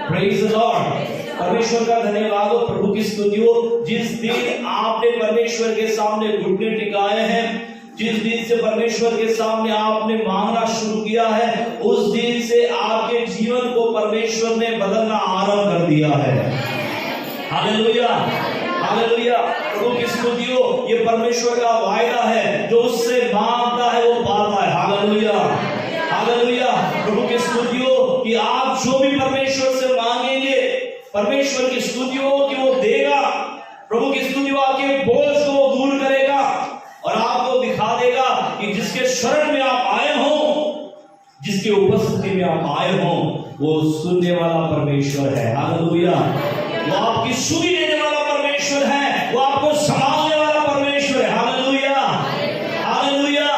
praise the Lord. परमेश्वर का धन्यवाद हो, प्रभु की स्तुति हो। जिस दिन आपने परमेश्वर के सामने घुटने टिकाए हैं, जिस दिन से परमेश्वर के सामने आपने मांगना शुरू किया है, उस दिन से आपके जीवन को परमेश्वर ने बदलना आरंभ कर दिया है। Hallelujah, hallelujah. प्रभु की स्तुति हो। ये परमेश्वर का वायदा है, जो उससे मांगता है वो पाता है। Hallelujah, hallelujah. प्रभु की स्तुति हो कि आप जो भी परमेश्वर से मांगेंगे, परमेश्वर की स्तुति हो कि वो देगा। प्रभु की स्तुति हो, आपके बोझ को वो दूर करेगा और आपको दिखा देगा कि जिसके शरण में आप आए हो, जिसके उपस्थिति में आप आए हो, वो सुनने वाला परमेश्वर है। हालेलुया। वो आपकी सुनी लेने वाला परमेश्वर है, वो आपको संभालने वाला परमेश्वर है। Hallelujah, hallelujah,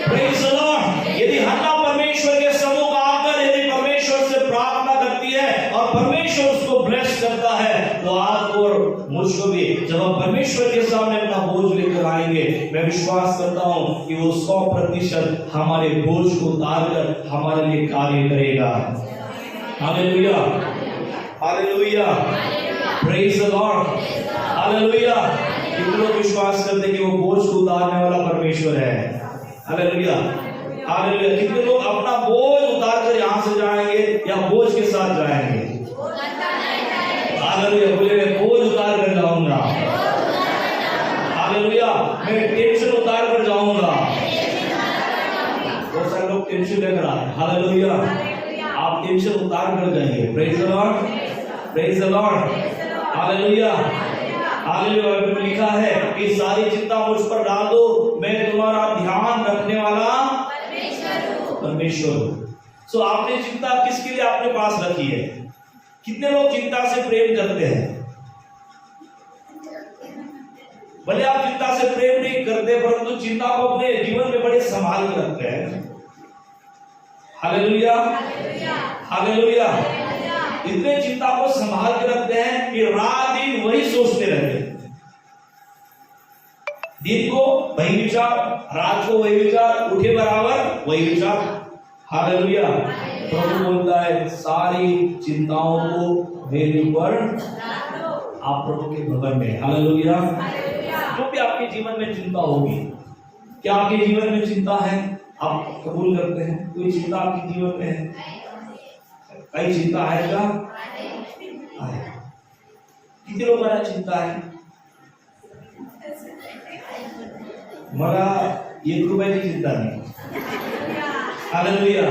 praise the Lord. यदि हन्ना परमेश्वर के सम्मुख आकर यदि परमेश्वर से प्रार्थना करती है और परमेश्वर उसको ब्लेस करता है, तो आपको और मुझको भी जब हम परमेश्वर के सामने अपना बोझ लेकर आएंगे, मैं विश्वास करता हूं कि वो 100% हमारे बोझ को उतारकर हमारे लिए कार्य करेगा। Hallelujah, hallelujah, praise the Lord, hallelujah. कितने लोग विश्वास करते हैं कि वो बोझ को उतारने वाला परमेश्वर है। Hallelujah, hallelujah. कितने लोग अपना बोझ उतार कर यहां से जाएंगे या बोझ के साथ जाएंगे? हालेलुया, बोले मैं बोझ उतार कर जाऊंगा। हालेलुया, मैं टेंशन उतार कर जाऊंगा। बहुत सारे लोग टेंशन लेकर आए। हालेलुया, आप टेंशन उतार कर जाएंगे। Praise the Lord, praise the Lord, hallelujah, hallelujah. लिखा है कि सारी चिंता मुझ पर डाल दो, मैं तुम्हारा ध्यान रखने वाला परमेश्वर हूं। सो आपने चिंता किसके लिए अपने पास रखी है? कितने लोग चिंता से प्रेम करते हैं? भले आप चिंता से प्रेम नहीं करते, परंतु चिंता को अपने जीवन में बड़े संभाल के रखते हैं। Hallelujah, hallelujah. इतने चिंता को संभाल के रखते हैं कि रात दिन वही सोचते रहते हैं। दिन को वही विचार, रात को वही विचार, उठे बराबर वही विचार। हालेलुया। प्रभु बोलता है सारी चिंताओं को मेरे ऊपर, आप प्रभु के भवन में। हालेलुया। जो भी आपके जीवन में चिंता होगी, क्या आपके जीवन में चिंता है? आप कबूल करते हैं? कोई चिंता आपके जीवन में है? कई चिंता है क्या? कितने लोगों का चिंता है? मला 1 रुपये की चिंता नहीं। हालेलुया।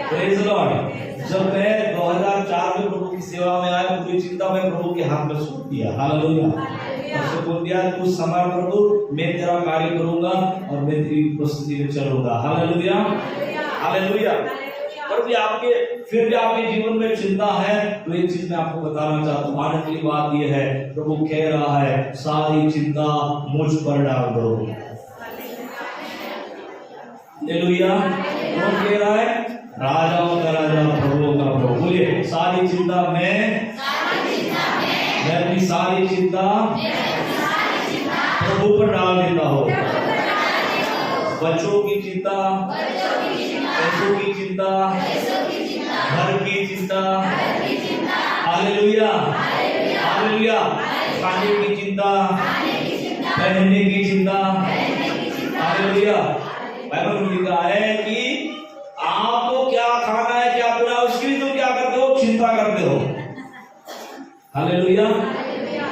Praise the Lord. जब मैं 2004 में प्रभु की सेवा में आया, पूरी चिंता मैं प्रभु के हाथ में सौंप दिया। हालेलुया। उससे बोल दिया तू संभाल प्रभु, मैं तेरा कार्य करूंगा और मैं तेरी उपस्थिति में चलूंगा। हालेलुया। हालेलुया। पर भी आपके फिर भी आपके जीवन में चिंता है, तो एक चीज मैं आपको बताना चाहता हूँ। आनंद की बात यह है, प्रभु कह रहा है सारी चिंता मुझ पर डाल दो। हालेलुया। कौन कह रहा है? राजाओं का राजा, प्रभुओं का प्रभु। बोलिए सारी चिंता मैं अपनी सारी चिंता प्रभु पर डाल देता हूँ। बच्चों की चिंता, पैसों की चिंता, घर की चिंता, हालेलुया हालेलुया, खाने की चिंता, पहनने की चिंता, हालेलुया। बाइबल में लिखा है कि आपको क्या खाना है, क्या पीना है, उसके लिए तुम क्या करते हो? चिंता करते हो। हालेलुया।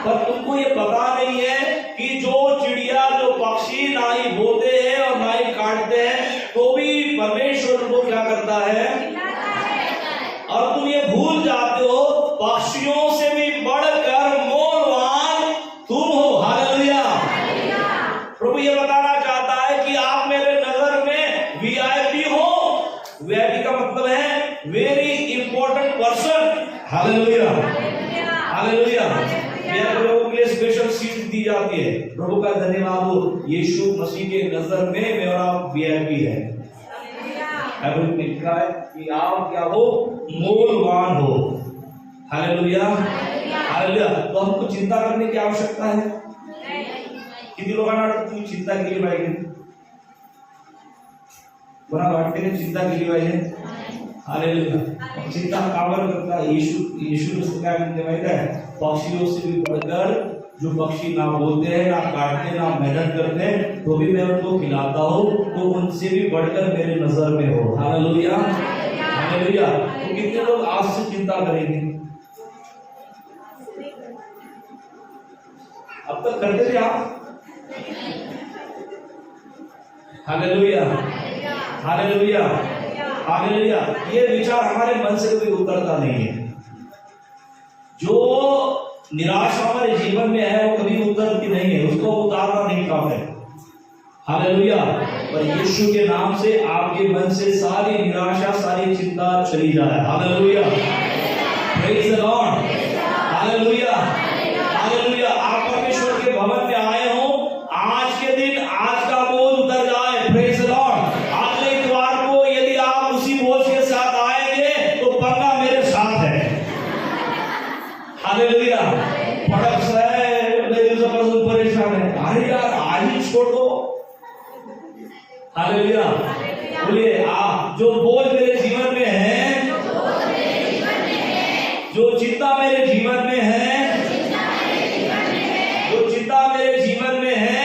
पर तुमको ये पता नहीं है कि जो चिड़िया, जो पक्षी ना ही बोते हैं और ना ही काटते हैं, तो भी परमेश्वर उनको क्या करता है? और तुम ये भूल जाते हो पक्षियों से भी बढ़कर मोलवान तुम हो। हालेलुया। प्रभु ये बताना चाहता है कि आप मेरे नजर में वीआईपी हो। वीआईपी का मतलब है very important person. Hallelujah hallelujah. लोगों के लिए स्पेशल सीट दी जाती है। प्रभु का धन्यवाद हो, यीशु मसीह के नजर में मेरा वीआईपी है। बाइबल में लिखा है कि आप क्या हो? मूल्यवान हो। Hallelujah hallelujah. तो हमको चिंता करने की आवश्यकता है? कितने लोग चिंता केली पाहिजे? कोणा वाटते की चिंता केली पाहिजे? हालेलुया। चिंता काबर करता है? यीशु ने क्या कहते माहिती है? पक्षियों से भी बढ़कर, जो पक्षी ना बोलते हैं, ना काटते, ना मेहनत करते हैं, तो भी मैं उनको खिलाता हूँ, तो उनसे भी बढ़कर मेरे नजर में हो। Hallelujah hallelujah. तो कितने लोग आज से चिंता करेंगे? अब तक करते थे आप? Hallelujah hallelujah hallelujah. ये विचार हमारे मन से कभी उतरता नहीं है। जो निराशा हमारे जीवन में है वो कभी उतरती नहीं है, उसको उतारना नहीं काम है। हालेलुया। पर यीशु के नाम से आपके मन से सारी निराशा, सारी चिंता चली जाए। Hallelujah. Praise the Lord. Hallelujah hallelujah. आप परमेश्वर के भवन में आए हो, आज के दिन आज का बोझ उतर जाए। Praise the Lord. अगले इतवार को यदि आप उसी बोझ के साथ आएंगे तो पंगा मेरे साथ है। हालेलुया। पड़क से परेशान है, अरे यार आज ही छोड़ दो। हालेलुया। बोलिए जो बोझ मेरे जीवन में है, जो चिंता मेरे जीवन में है, जो चिंता मेरे जीवन में है,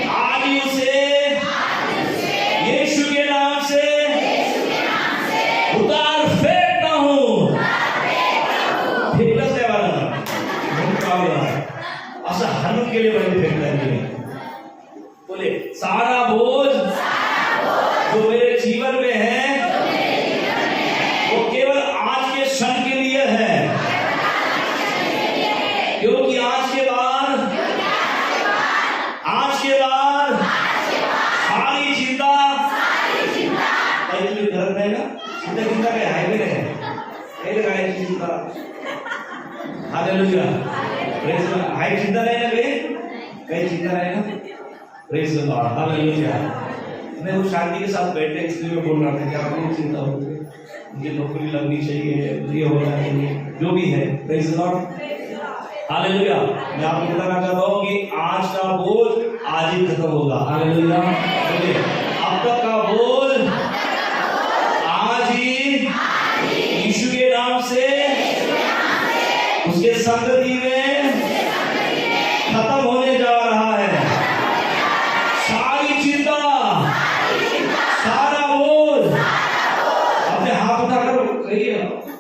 आज ही उसे यीशु के नाम से उतार फेंकता हूं। फेंकलंच आहे मला, असं हाणून गेले पाहिजे फेंकला। बोले सारा बोझ जो मेरे जीवन में है वो केवल आज के क्षण के लिए है, क्योंकि आज के बाद सारी चिंता पहले घर में ना चिंता काय आहे की नाही? पहले काय चिंता? हालेलुया। Praise the Lord. हाय चिंता नाही ना काही चिंता नहीं ना? Praise the Lord. हालेलुया। मैं वो शांति के साथ बैठे इसलिए मैं बोल रहा था कि आपको चिंता हो, मुझे नौकरी लगनी चाहिए, ये होना चाहिए, जो भी है। Praise the Lord hallelujah. मैं आपको बताना चाहता हूँ कि आज का बोझ आज ही खत्म होगा। हालेलुया। अब तक का बोझ आज ही यीशु के नाम से उसके संगति में खत्म होने जा रहा है। सारी चिंता, सारा बोझ अपने हाथ उठाकर कहिए,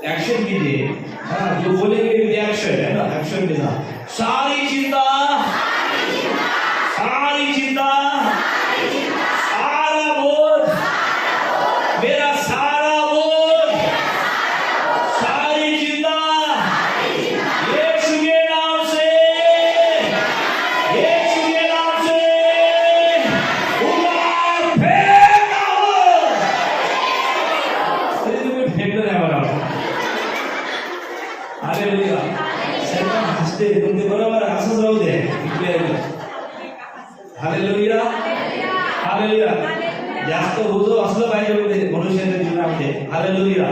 एक्शन कीजिए। हाँ, जो बोलेंगे एक्शन है ना, एक्शन के साथ। सारी चिंता, सारी चिंता, सारा बोझ, मेरा सारा बोझ, सारी चिंता यीशु के नाम से, यीशु के नाम से उतार फेंका हो। अरे तुम्हें फेंकना है बराबर। हालेलुया। शैतान हसते तुमचे बरोबर हसत राहू दे। Hallelujah, hallelujah. जास्त रोज असलं पाहिजे होते मनुष्याच्या जीवनामध्ये। हालेलुया।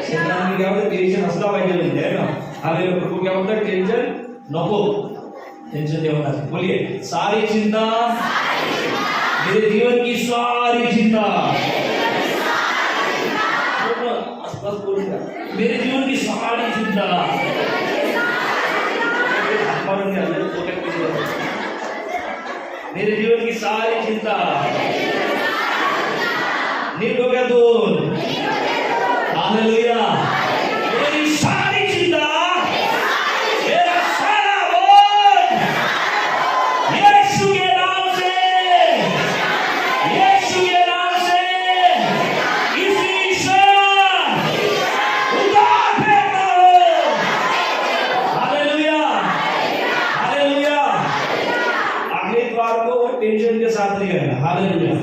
शैतान क्या होतं, टेन्शन असला पाहिजे होते है ना। हालेलुया। प्रभु क्या होतं, टेन्शन नको, टेन्शन देऊ नका। बोलिए, सारी चिंता, मेरे जीवन की सारी चिंता, आसपास बोलूंगा, मेरे जीवन की सारी चिंता, मेरे जीवन की सारी चिंता नीट हो गया दूर। हालेलुया। मेरी सारी चिंता, मेरा सारा बोझ यीशु के नाम से, यीशु के नाम से इसी क्षण उतार फेंका हो। Hallelujah, hallelujah. अगले बार को टेंशन के साथ नहीं रहना। हालेलुया।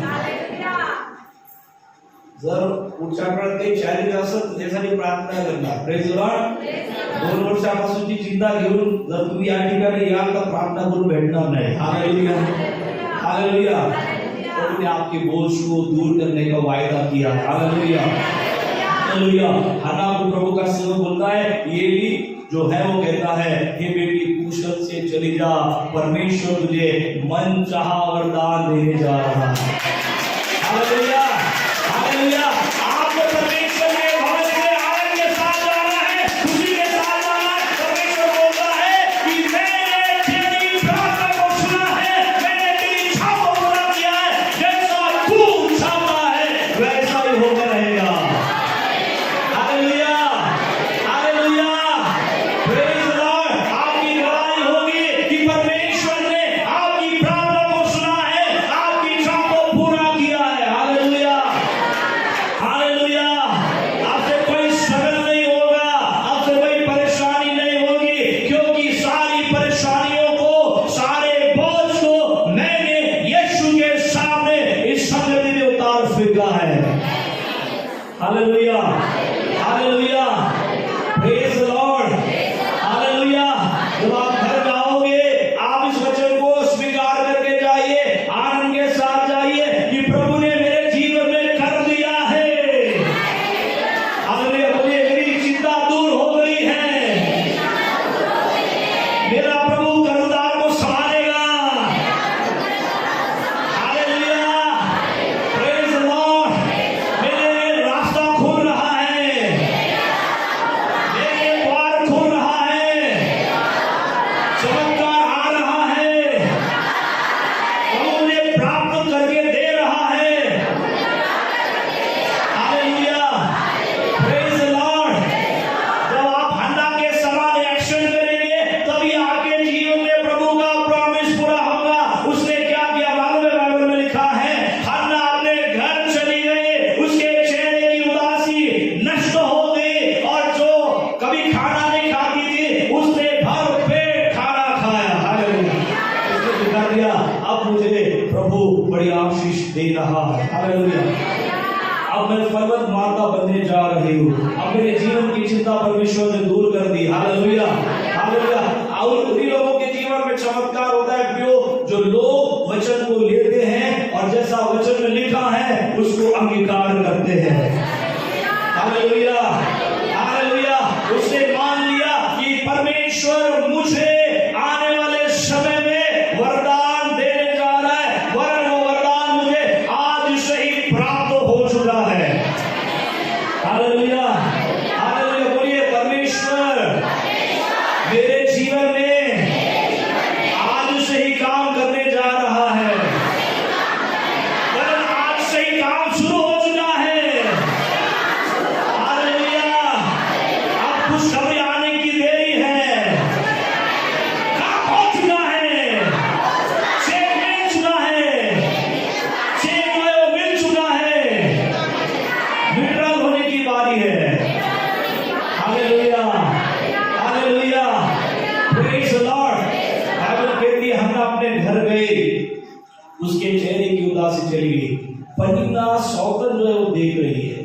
जर पुढच्या काळात काही चॅलेंज असेल तर त्यासाठी प्रार्थना करणार। Praise Lord. 2 वर्षापासूनची चिंता घेऊन जर तुम्ही या ठिकाणी याल तर प्रार्थना करून भेटणार नाही। Hallelujah, hallelujah. प्रभु ने आपके बोझ को दूर करने का वायदा किया। Hallelujah, hallelujah. हन्ना को प्रभु का सेवक बोलता है, ये भी जो है वो कहता है, हे बेटी कुशल से चली जा, परमेश्वर तुझे मन चाहा वरदान देने जा रहा है। Hallelujah, hallelujah. आपको परमेश्वर के भवन में आनंद के साथ जाना है, खुशी के साथ जाना है। परमेश्वर बोलता है कि मैंने तेरी प्रार्थना को सुना है, मैंने तेरी इच्छा को पूरा किया है, जैसा तू चाहता है वैसा ही होकर रहेगा। Hallelujah, hallelujah. Praise the Lord. आपकी गवाही होगी कि परमेश्वर ने आपकी प्रार्थना को सुना है, आपकी इच्छा को पूरा किया है। Hallelujah, hallelujah. आपसे कोई स्ट्रगल नहीं होगा, आपसे कोई परेशानी नहीं होगी, क्योंकि सारी परेशानियों को, सारे बोझ को मैंने यीशु के सामने इस संगति में उतार फेंका है। Hallelujah, hallelujah. Praise the Lord. Hallelujah. जब आप घर जाओगे, आप इस वचन को स्वीकार करके जाइए, आनंद के साथ जाइए कि प्रभु ने मेरे जीवन में कर दिया है। हालेलुया। बोलिए, मेरी चिंता दूर हो गई है, मेरा प्रभु कर्जदार को संभालेगा। हालेलुया। Praise the Lord. मेरे लिए रास्ता खुल रहा है, मेरे लिए द्वार खुल रहा है, चमत्कार आ रहा है, प्रभु मुझे प्राप्त करके दे रहा है। हालेलुया। Praise the Lord. जब आप हन्ना के समान एक्शन करेंगे, तभी आपके जीवन में प्रभु का प्रॉमिस पूरा होगा। उसने क्या किया मालूम है? बाइबल में लिखा है, हन्ना अपने घर चली गई, उसके चेहरे की उदासी नष्ट हो गई, और जो कभी खाना नहीं खाती थी उसने भर पेट खाना खाया। हालेलुया। उसने दिखा दिया, अब मुझे प्रभु बड़ी आशीष दे रहा है। हालेलुया। अब मैं पर्वत माता बनने जा रही हूँ। अब मेरे जीवन की चिंता परमेश्वर ने दूर कर दी। Hallelujah, hallelujah. और उन्हीं लोगों के जीवन में चमत्कार होता है जो लोग वचन को लेते हैं और जैसा वचन में लिखा है उसको अंगीकार करते हैं। Hallelujah, hallelujah. उसने मान लिया कि परमेश्वर मुझे उसके चेहरे की उदासी चली गई। पनीना सौतन जो है वो देख रही है,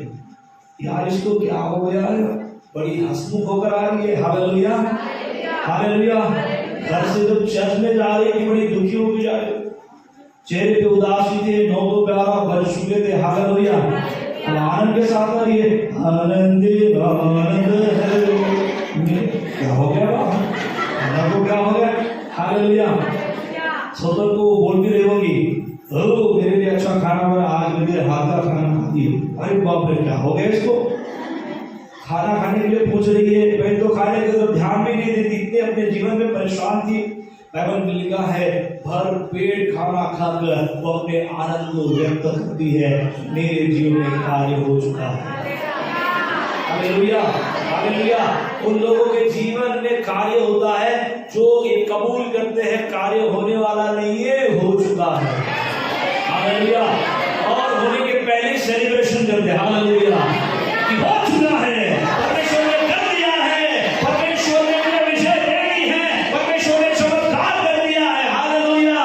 यार इसको क्या हो गया है, बड़ी हंसमुख होकर आ रही है। Hallelujah hallelujah. घर से जब चर्च में जा रही थी बड़ी दुखी होकर जा रही, चेहरे पे उदासी थे, 9-11 बज चुके थे। हालेलुया। अब आनंद के साथ आ रही है, आनंद आनंद है। क्या हो गया को क्या हो गया? हालेलुया। सौतन को बोल भी रही होगी, ओ मेरे लिए अच्छा खाना बना, आज मेरे हाथ का खाना खाती है। अरे बाप रे क्या हो गया इसको, खाना खाने के लिए पूछ रही है, पहले तो खाने की तरफ ध्यान भी नहीं देती, इतने अपने जीवन में परेशान थी। बाइबल में लिखा है भर पेट खाना खाकर वो अपने आनंद को व्यक्त करती है, मेरे जीवन में कार्य हो चुका है। Hallelujah hallelujah. उन लोगों के जीवन में कार्य होता है जो ये कबूल करते हैं कार्य होने वाला नहीं है, हो चुका है। हालेलुया। और होने के पहले सेलिब्रेशन करते हैं। हालेलुया कि हो चुका है, परमेश्वर ने कर दिया है, परमेश्वर ने मुझे विजय दे दी है, परमेश्वर ने चमत्कार कर दिया है। Hallelujah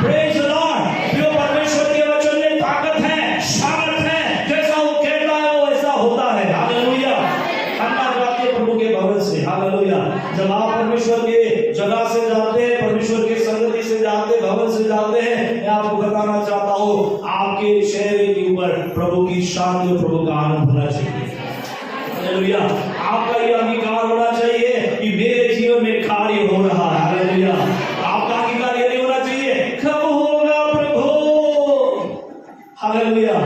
praise the Lord. जो परमेश्वर के वचन में ताकत है, सामर्थ है, जैसा वो कहता है वो ऐसा होता है। हालेलुया। अन्ना जाते प्रभु के भवन से। हालेलुया। जब आप परमेश्वर के जगह से जाते हैं, परमेश्वर के संगति से जाते, भवन से जाते हैं, मैं आपको बताना चाहता हूँ आपके चेहरे के ऊपर प्रभु की शांति और प्रभु का आनंद होना चाहिए। हालेलुया। आपका ये अंगीकार होना चाहिए कि मेरे जीवन में कार्य हो रहा है। हालेलुया। आपका अंगीकार ये नहीं होना चाहिए कब होगा प्रभु। Hallelujah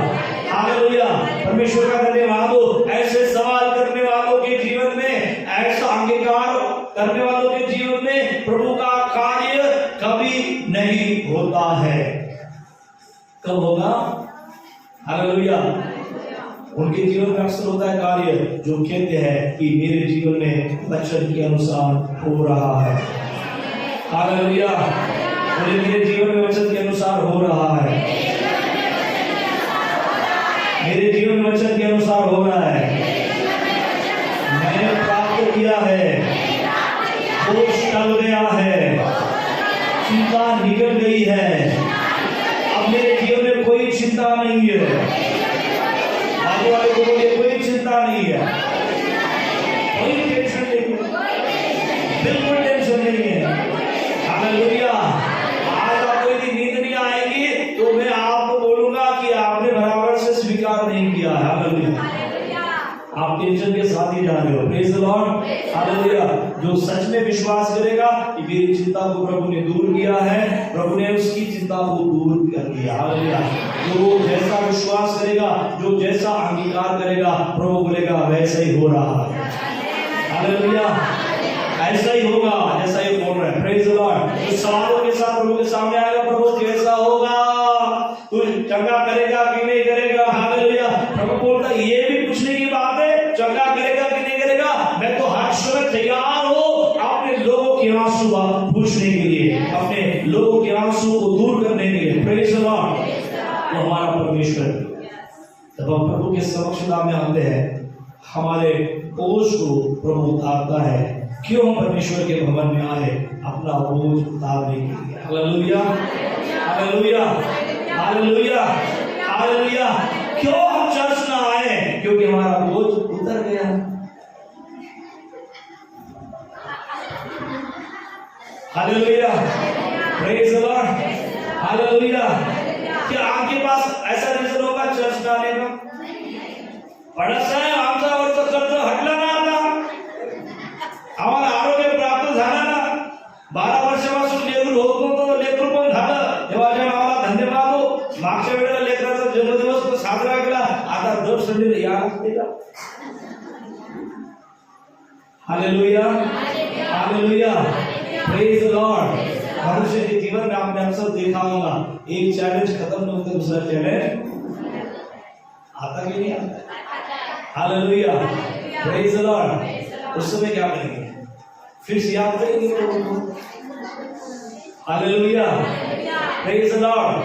hallelujah. परमेश्वर का धन्यवाद हो, ऐसे सवाल करने वालों के जीवन में, ऐसा अंगीकार करने वालों के जीवन में प्रभु का कार्य कभी नहीं होता है। कब होगा? हालेलुया। उनके जीवन में अक्सर होता है कार्य जो कहते हैं कि मेरे जीवन में वचन के अनुसार हो रहा है। हालेलुया। मेरे जीवन में वचन के अनुसार हो रहा है, मेरे जीवन में वचन के अनुसार हो रहा है। मैंने प्राप्त किया है, बोझ टल गया है, चिंता निकल गई है, अब मेरे जीवन में कोई चिंता नहीं है। आगे वाले को बोलिए कोई चिंता नहीं है, कोई टेंशन नहीं है, बिल्कुल टेंशन नहीं है। हालेलुया। आज आपको यदि नींद नहीं आएगी तो मैं आपको बोलूंगा कि आपने बराबर से स्वीकार नहीं किया है। हालेलुया। आप टेंशन के साथ ही जा रहे हो। Praise the Lord. हालेलुया। जो सच में विश्वास करेगा कि मेरी चिंता को प्रभु ने दूर किया है, प्रभु ने उसकी चिंता को दूर कर दिया। हालेलुया। जो जैसा विश्वास करेगा, जो जैसा अंगीकार करेगा, प्रभु बोलेगा वैसा ही हो रहा है। हालेलुया। ऐसा ही होगा जैसा ये बोल रहा है। Praise the Lord. तो सवालों के साथ प्रभु के सामने आएगा, प्रभु कैसा होगा, तू चंगा करेगा कि नहीं करेगा। हालेलुया। प्रभु बोलता ये भी पूछने की बात है, चंगा करेगा कि नहीं करेगा। मैं तो हर समय तैयार हूँ अपने लोगों के आंसू पूछने के लिए, अपने लोगों के आंसू को दूर करने के लिए। Praise the Lord. वो हमारा परमेश्वर। जब हम प्रभु के समक्ष में आते हैं, हमारे बोझ को प्रभु उतारता है। क्यों हम परमेश्वर के भवन में आए? अपना बोझ उतारने के लिए। Hallelujah hallelujah hallelujah hallelujah. क्यों हम चर्च ना आए? क्योंकि हमारा बोझ उतर गया। Hallelujah praise the Lord. Hallelujah. क्या आपके पास ऐसा रीजन होगा चर्च ना आने का? बड़ा साहेब आमचा वरचं कर्ज हटलं ना, आता आम्हाला आरोग्य प्राप्त झालं ना, 12 वर्षापासून लेकरू होत नव्हतं, लेकरू पण झालं, देवाच्या नावाला धन्यवाद हो। मागच्या वेळेला लेकराचा जन्मदिवस साजरा केला, आता दर संडेला या लागते का? Hallelujah hallelujah praise the Lord. मनुष्य के जीवन में आपने अक्सर देखा होगा, एक चैलेंज खत्म नहीं होता दूसरा चैलेंज आता कि नहीं आता? Hallelujah praise the Lord. उस समय क्या करेंगे? फिर से याद करेंगे प्रभु को। Hallelujah praise the Lord.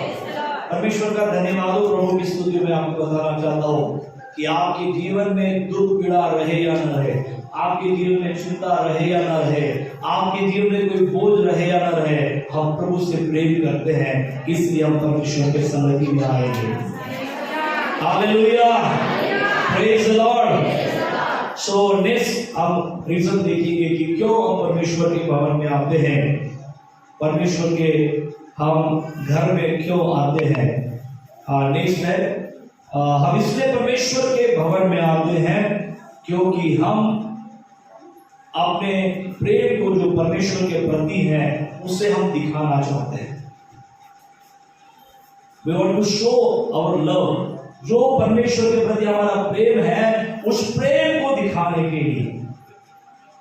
परमेश्वर का धन्यवाद हो। प्रभु की स्तुति में आपको बताना चाहता हूँ कि आपके जीवन में दुख पीड़ा रहे या न रहे, आपके जीवन में चिंता रहे या न रहे, आपके जीवन में कोई बोझ रहे या न रहे, हम प्रभु से प्रेम करते हैं, इसलिए हम परमेश्वर के संगति में आएंगे। Hallelujah, praise the Lord. So next हम रीजन देखेंगे कि क्यों हम परमेश्वर के भवन में आते हैं, परमेश्वर के हम घर में क्यों आते हैं। नेक्स्ट है हम इसलिए परमेश्वर के भवन में आते हैं क्योंकि हम अपने प्रेम को जो परमेश्वर के प्रति है उसे हम दिखाना चाहते हैं। We want to show our love, जो परमेश्वर के प्रति हमारा प्रेम है उस प्रेम को दिखाने के लिए,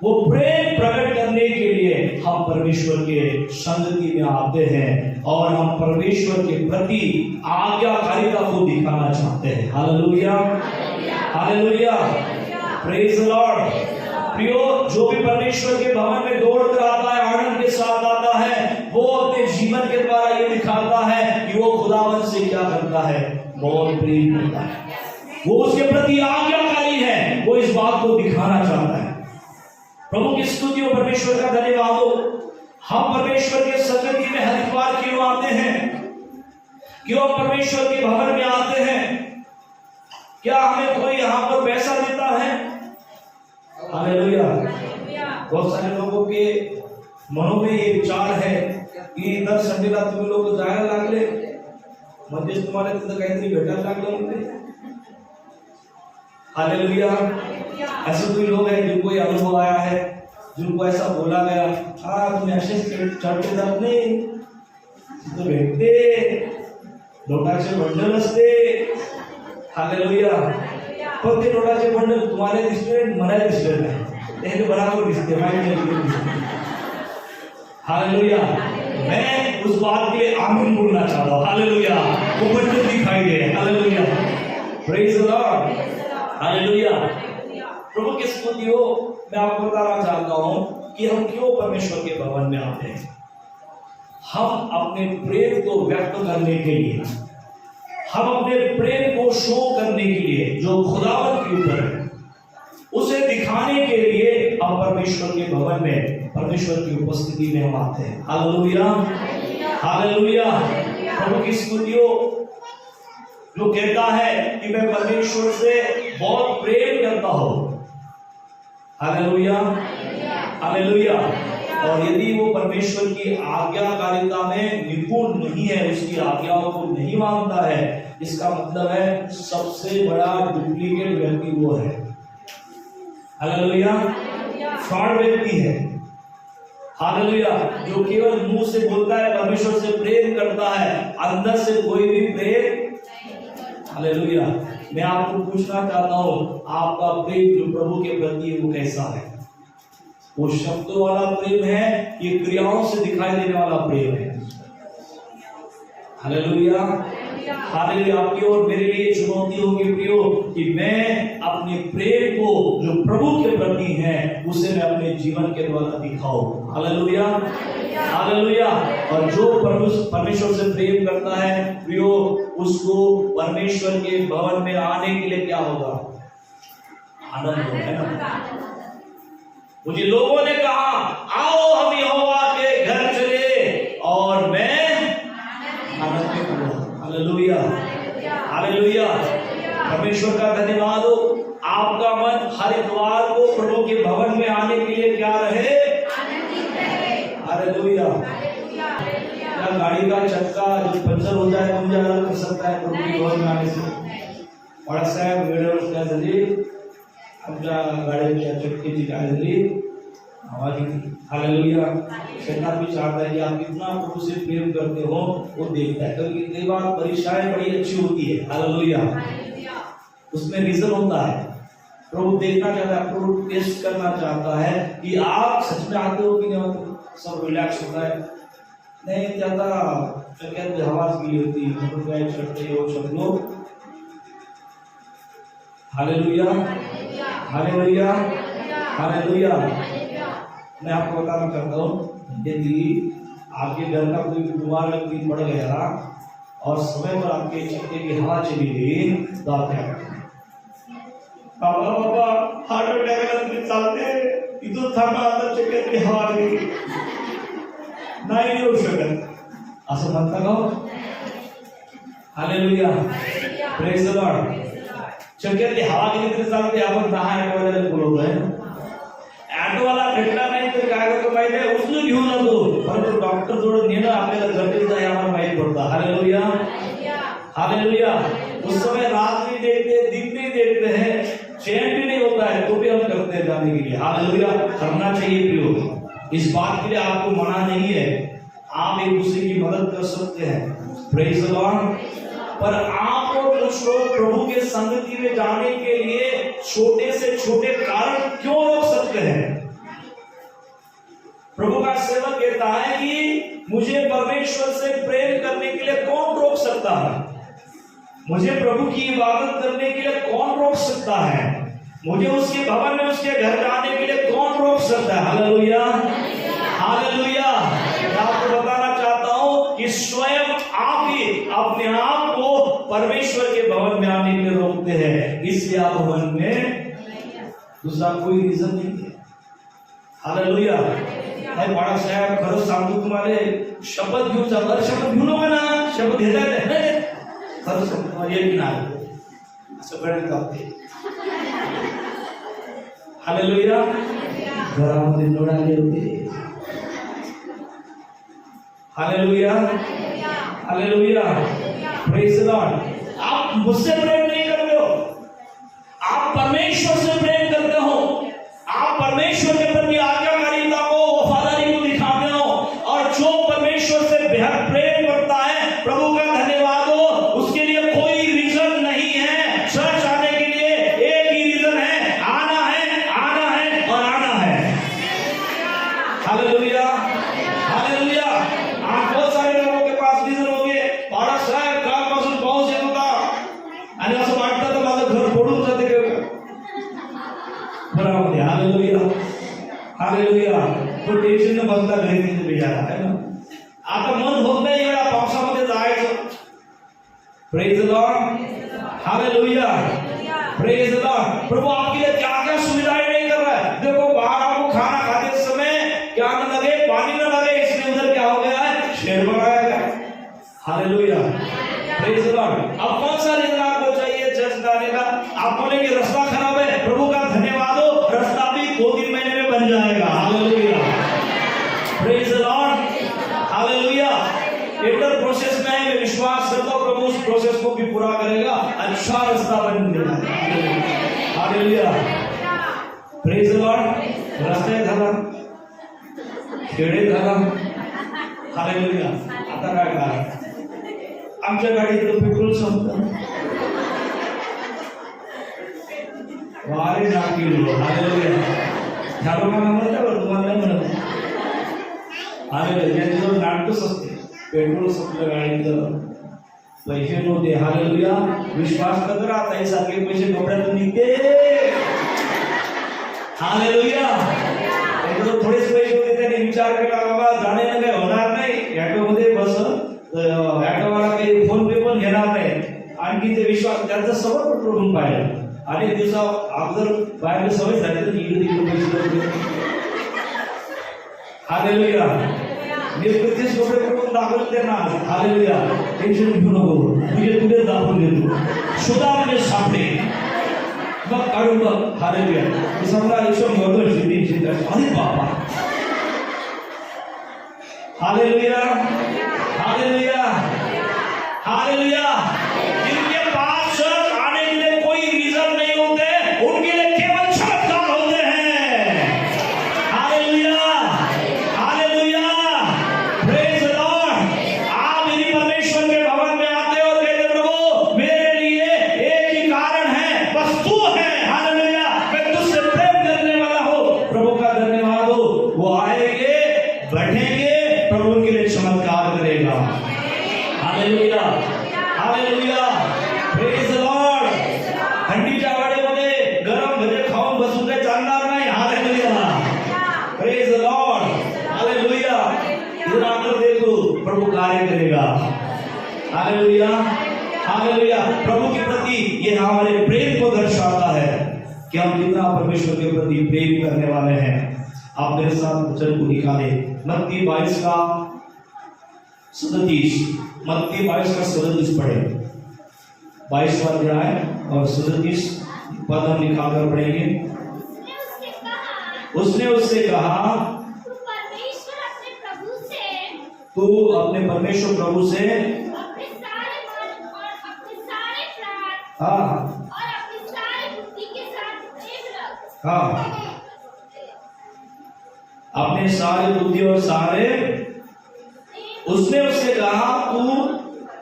वो प्रेम प्रकट करने के लिए हम परमेश्वर के संगति में आते हैं और हम परमेश्वर के प्रति आज्ञाकारिता को दिखाना चाहते हैं। Hallelujah, hallelujah, praise the Lord. प्रियो, जो भी परमेश्वर के भवन में दौड़ कर आता है, आनंद के साथ आता है, वो अपने जीवन के द्वारा ये दिखाता है कि वो खुदावंत से क्या करता है, बहुत प्रेम करता है, वो उसके प्रति आज्ञाकारी है, वो इस बात को दिखाना चाहता है। प्रभु की स्तुति हो, परमेश्वर का धन्यवाद हो। हम परमेश्वर के संगति में हरिद्वार क्यों आते हैं, क्यों परमेश्वर के भवन में आते हैं? क्या हमें कोई यहाँ पर पैसा देता है? हालेलुया। बहुत सारे लोगों के मनों में ये विचार है की दर संडेला तुम्ही लोक जायला लागले म्हणजेच तुम्हाला तिथं काहीतरी भेटायला लागलं म्हणते। हालेलुया। ऐसे कोई लोग हैं जिनको ये अनुभव आया है, जिनको ऐसा बोला गया, हाँ तुम्हें ऐसे चर्च जात नाही तो भेटते लोटाचे बंडल असते। हालेलुया। पण ते लोटाचे बंडल तुम्हाला दिसले, मला दिसले नाही, ते बराबर दिसते, माहिती नाही। हालेलुया। मैं उस बात के लिए आमीन बोलना चाहता हूँ। हालेलुया। वो बंडल दिखाई दे। Hallelujah, praise the Lord, hallelujah. प्रभु की स्तुति हो। मैं आपको बताना चाहता हूँ कि हम क्यों परमेश्वर के भवन में आते हैं। हम अपने प्रेम को व्यक्त करने के लिए, हम अपने प्रेम को शो करने के लिए जो खुदावंत के ऊपर है उसे दिखाने के लिए हम परमेश्वर के भवन में, परमेश्वर की उपस्थिति में हम आते हैं। Hallelujah, hallelujah. प्रभु की स्तुति हो। जो कहता है कि मैं परमेश्वर से बहुत प्रेम करता हूं। Hallelujah, hallelujah. और यदि वो परमेश्वर की आज्ञाकारिता में निपुण नहीं है, उसकी आज्ञाओं को नहीं मानता है, इसका मतलब है सबसे बड़ा डुप्लीकेट व्यक्ति वो है। हालेलुया, फ्रॉड व्यक्ति है। हालेलुया। जो केवल मुंह से बोलता है परमेश्वर से प्रेम करता है, अंदर से कोई भी प्रेम। हालेलुया। मैं आपको पूछना चाहता हूं, आपका प्रेम जो प्रभु के प्रति है वो कैसा है? वो शब्दों वाला प्रेम है, ये क्रियाओं से दिखाई देने वाला प्रेम है? Hallelujah, hallelujah. आपकी और मेरे लिए चुनौती होगी प्रियो कि मैं अपने प्रेम को जो प्रभु के प्रति है उसे मैं अपने जीवन के द्वारा दिखाऊं। Hallelujah, hallelujah. और जो परमेश्वर से प्रेम करता है प्रियो, उसको परमेश्वर के भवन में आने के लिए क्या होगा? आनंद होगा, है ना? मुझे लोगों ने कहा आओ हम यहोवा के घर चले और मैं आनंदित हुआ। Hallelujah, hallelujah. परमेश्वर का धन्यवाद हो। आपका मन हरिद्वार को प्रभु के भवन में आने के लिए क्या रहे? हालेलुया। क्या गाड़ी का चक्का जो पंचर हो जाए मुझे अलग कर सकता है प्रभु के भवन में आने से? बड़ा साहेब वेळेवर काय झाली, आमच्या गाडीच्या चक्कीची काय झाली, आवाज येते। हालेलुया। शैतान भी चाहता है कि आप कितना प्रभु से प्रेम करते हो वो देखता है, क्योंकि कई बार परीक्षाएं बड़ी अच्छी होती है। हालेलुया। उसमें रीजन होता है, प्रभु देखना चाहता है, प्रभु टेस्ट करना चाहता है कि आप सच में आते हो कि नहीं आते। सब रिलैक्स होता है, नहीं चाहता चक्कर आवाज की होती है, चढ़ते हो सब लोग। Hallelujah, hallelujah, hallelujah. मैं आपको बताना चाहता हूँ, यदि आपके घर का कोई बीमार व्यक्ति पड़ गया और समय पर आपके चक्के की हवा चली गई तो आप क्या करेंगे? पापा पापा हार्ट अटैक चालते इधर थांबा आता चक्के की हवा गई। नाही येऊ शकत असं म्हणता का? Hallelujah, praise the Lord. शक्यते हवा गेली तरी चालते, आपण 10 ॲटोवाल्याला बोलवतोय. ॲटोवाला भेटला नाही तर काय करतो माहिती आहे, उचलून घेऊन जातो. परंतु डॉक्टर जोड नेणं आपल्याला गरजेचं आहे, आम्हाला माहित पडतं. Hallelujah, hallelujah. उस समय रात नहीं देखते, दिन नहीं देखते हैं, चैन भी नहीं होता है, तो भी हम करते हैं जाने के लिए. हालेलुया, करना चाहिए प्रियो. इस बात के लिए आपको मना नहीं है, आप एक दूसरे की मदद कर सकते हैं. Praise the Lord. पर आप और कुछ लोग प्रभु के संगति में जाने के लिए छोटे से छोटे कारण क्यों रोक सकते हैं? प्रभु का सेवक कहता है कि मुझे परमेश्वर से प्रेम करने के लिए कौन रोक सकता है? मुझे प्रभु की इबादत करने के लिए कौन रोक सकता है? मुझे उसके भवन में उसके घर जाने के लिए कौन रोक सकता है? Hallelujah, hallelujah. मैं आपको बताना चाहता हूं कि स्वयं आप ही अपने आप को परमेश्वर के भवन में आने के लिए रोकते हैं. इसलिए आप भवन में, दूसरा कोई रीजन नहीं है. हालेलुया. नाही बाळासाहेब, खरंच सांगतो तुम्हाला, शपथ घेऊन जा. बरं, शपथ घेऊ नका ना, शपथ घेता येते. खरंच सांगतो, येईल नाही असं कळत जाते. हालेलुया. घरामध्ये लोड आले होते. Hallelujah, hallelujah, praise the Lord. आप मुझसे प्रेम नहीं करते हो, आप परमेश्वर से प्रेम करते हो. आप परमेश्वर के प्रति आज्ञाकारिता को, वफादारी को दिखाते हो. और जो परमेश्वर से बेहद प्रेम करता है, प्रभु का धन्यवाद हो, उसके लिए कोई रीजन नहीं है. चर्च आने के लिए एक ही रीजन है, आना है, आना है और आना है. Hallelujah, hallelujah. आज बहुत सारे लोगों के पास रीजन होंगे. बाळासाहेब, कालपासून पाऊस येत होता आणि असं वाटतं तर माझं घर पडून जाते का? बरोबर. Hallelujah, hallelujah. तो टेन्शन न बसता घरी तिथे बिचारा आहे ना. आता मन होत नाही एवढ्या पावसामध्ये जायचं. Praise the Lord, hallelujah, praise the Lord. प्रभु आपके लिए क्या क्या सुविधाएं नहीं कर रहा है. देखो, बाहर आपको खाना खाते समय क्या न लगे, पानी न लगे, इसलिए उधर क्या हो गया है, शेड बनाया गया. Hallelujah, praise the Lord. अब कौन सा रीजन आपको चाहिए चर्च जाने का? आप बोलेंगे रास्ता खराब है, प्रभु का धन्यवाद हो, रास्ता भी 2-3 महीने में बन जाएगा. Hallelujah, praise the Lord, hallelujah. Inter process में है, मैं विश्वास करता हूं प्रभु उस प्रोसेस को भी पूरा करेगा, अच्छा रास्ता बन जाएगा. Hallelujah, praise the Lord. रस्ते झाला, खेडे झाला. हालेलुया. आता काय करा, आमच्या गाडीत पेट्रोल संपतं. वारे नाकीलो. हालेलुया. ह्या लोकांना म्हणल्यावर तुम्हाला नाही म्हणत. हालेलुया. ज्यांच्याजवळ नाटकच असते, पेट्रोल संपलं गाडीचं, पैसे नव्हते. हालेलुया. विश्वास कर जरा, आता हे सारखे पैसे कपड्यातून निघते. हालेलुया. त्याच्याजवळ थोडेच पैसे होते, त्याने विचार केला बाबा जाण्यानं काही होणार नाही, ॲटोमध्ये बस, ॲटोवाला काही फोन पे पण घेणार नाही. आणखी ते विश्वास त्यांचा सवय पेट्रोल पाहिलं. अनेक दिवसा अगोदर बाहेर सवय झाली तर इकडे तिकडे पैसे. हालेलुया. मी प्रत्येक कपडे करून दाखवले त्यांना. हालेलुया. टेन्शन घेऊ नको, तुझे तुझे दाखवून देतो. शोधा म्हणजे सापडे, मग काढून बघ. हालेलुया. समजा आयुष्यात घडलं टेन्शन, अरे बाबा. Hallelujah, hallelujah, hallelujah. जिनके पास आने के लिए कोई रीजन नहीं होते, उनके लिए केवल चमत्कार होते हैं. Hallelujah, hallelujah, praise the Lord. आप यदि परमेश्वर के भवन में आते हो, कहते प्रभु मेरे लिए एक ही कारण है, बस तू है. हालेलुया. मैं तुझसे प्रेम करने वाला हूं. प्रभु का धन्यवाद हो. वो आएंगे, बैठेंगे, प्रभु उनके लिए चमत्कार करेगा. Hallelujah, hallelujah, praise the Lord. थंडीच्या वाड्यामध्ये गरम भजे खाऊन बसून काही चालणार नाही. Hallelujah, praise the Lord, hallelujah. इधर आकर देखो, प्रभु कार्य करेगा. Hallelujah, hallelujah. प्रभु के प्रति ये हमारे प्रेम को दर्शाता है कि हम कितना परमेश्वर के प्रति प्रेम करने वाले हैं. आप मेरे साथ वचन को निकाले. मत्ती 22 का 37 मत्ती 22 का 37 पढ़े। 22वां अध्याय और 37 पद हम निकालकर पढ़ेंगे। उसने उससे कहा, उसने उससे कहा, तू परमेश्वर अपने प्रभु से, तू अपने परमेश्वर प्रभु से अपने सारे मन और अपने सारे प्राण हाँ और अपनी सारी बुद्धि के साथ प्रेम रख। हाँ अपने सारे बुद्धि और सारे। उसने उससे कहा, तू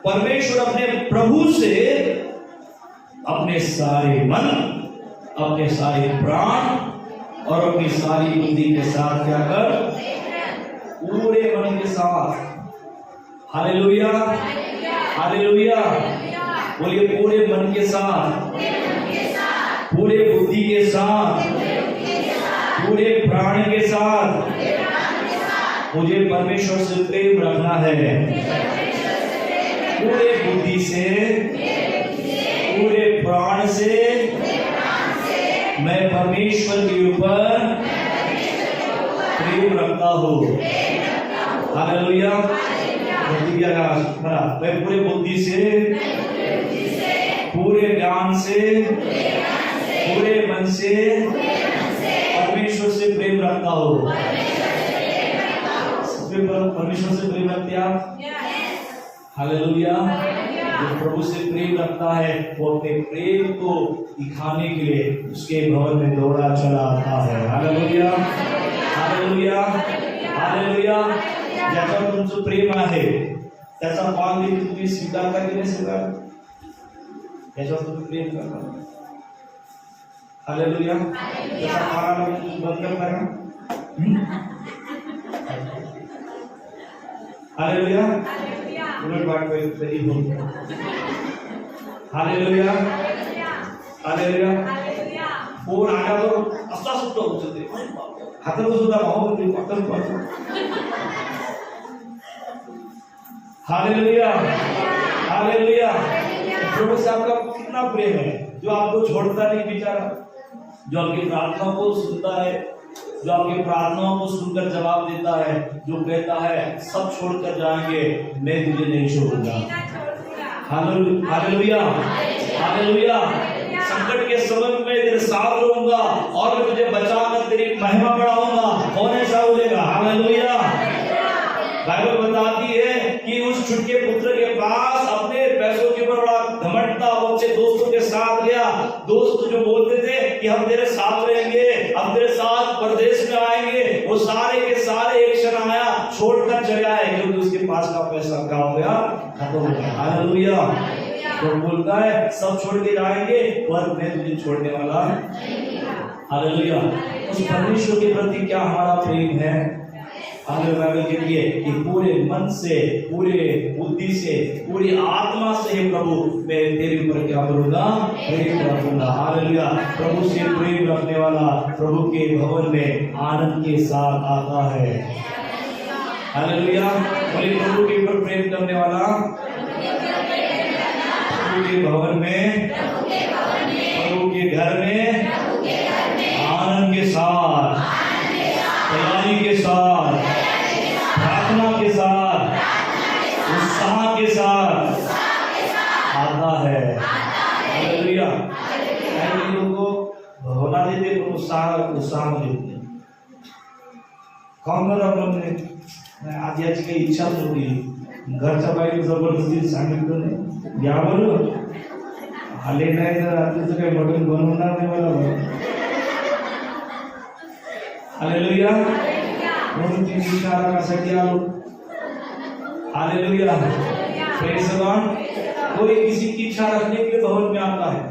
परमेश्वर अपने प्रभु से अपने सारे मन, अपने सारे प्राण और अपनी सारी बुद्धि के साथ क्या कर, पूरे मन के साथ। हालेलुया हालेलुया, बोलिए पूरे मन के साथ, पूरे बुद्धि के साथ, पूरे प्राण के साथ मुझे परमेश्वर से प्रेम रखना है। पूरे बुद्धि से, पूरे प्राण से मैं परमेश्वर के ऊपर प्रेम रखता हूँ। हालेलुया। मैं पूरे बुद्धि से, पूरे ज्ञान से, पूरे मन से परमेश्वर से प्रेम रखता हूँ। परमेश्वर से प्रेम रखते आप? हालेलुया। जो प्रभु से प्रेम रखता है वो अपने प्रेम को दिखाने के लिए उसके भवन में दौड़ा चला आता है। Hallelujah hallelujah hallelujah. ज्याचा तुमचं प्रेम आहे त्याचा मान देखील तुम्ही स्वीकार का की नाही स्वीकार? याच्यावर तुम्ही प्रेम करता। हालेलुया। त्याचा मानाला बंद करता का? हालेलुया। उलट बात पे सही हो। Hallelujah hallelujah. फोन आला तो असा सुद्धा उचलते, हातात सुद्धा भाव पडतो। Hallelujah hallelujah. प्रभु से आपका कितना प्रेम है, जो आपको छोड़ता नहीं बेचारा, जो आपकी प्रार्थना को सुनता है, जो आपकी प्रार्थनाओं को सुनकर जवाब देता है, जो कहता है सब छोड़कर जाएंगे मैं तुझे नहीं छोड़ूंगा। Hallelujah hallelujah. संकट के समय में मैं तेरे साथ रहूंगा और मैं तुझे बचाकर तेरी महिमा बढ़ाऊंगा। कौन ऐसा बोलेगा? हालेलुया। बाइबल बताती है कि उस छुटके पुत्र के पास अपने पैसों के ऊपर बड़ा घमंड था, वो अपने दोस्तों के साथ गया। दोस्त जो बोलते थे कि हम तेरे साथ रहेंगे, हम तेरे साथ परदेश में आएंगे, वो सारे के सारे एक क्षण आया छोड़कर चले आए, क्योंकि उसके पास का पैसा क्या हो गया? खत्म हो गया। हालेलुया। तो बोलता है सब छोड़ के जाएंगे पर मैं तुझे छोड़ने वाला। हालेलुया। उस परमेश्वर के प्रति क्या हमारा प्रेम है? हालेलुया के लिए कि पूरे मन से, पूरे बुद्धि से, पूरी आत्मा से हे प्रभु मैं तेरे ऊपर क्या करूंगा? प्रेम रखूंगा। हालेलुया। प्रभु से प्रेम रखने वाला प्रभु के भवन में आनंद के साथ आता है। हालेलुया। बोलिए प्रभु के ऊपर प्रेम करने वाला प्रभु के भवन में, प्रभु के घर में आनंद के साथ, तैयारी के साथ, प्रार्थना के साथ, उत्साह के साथ आता है। हालेलुया। कई लोगों को होना देते तो उत्साह में देते। कौन कर आपने आज याची काही इच्छा होती घरच्या बाईला जबरदस्ती सांगितलं नाही या बरोबर आले नाही तर रात्रीचं काही मटण बनवणार नाही मला। हालेलुया। म्हणून ती विचारासाठी आलो। हालेलुया। Praise the Lord. कोई किसी की इच्छा रखने के लिए भवन में आता है।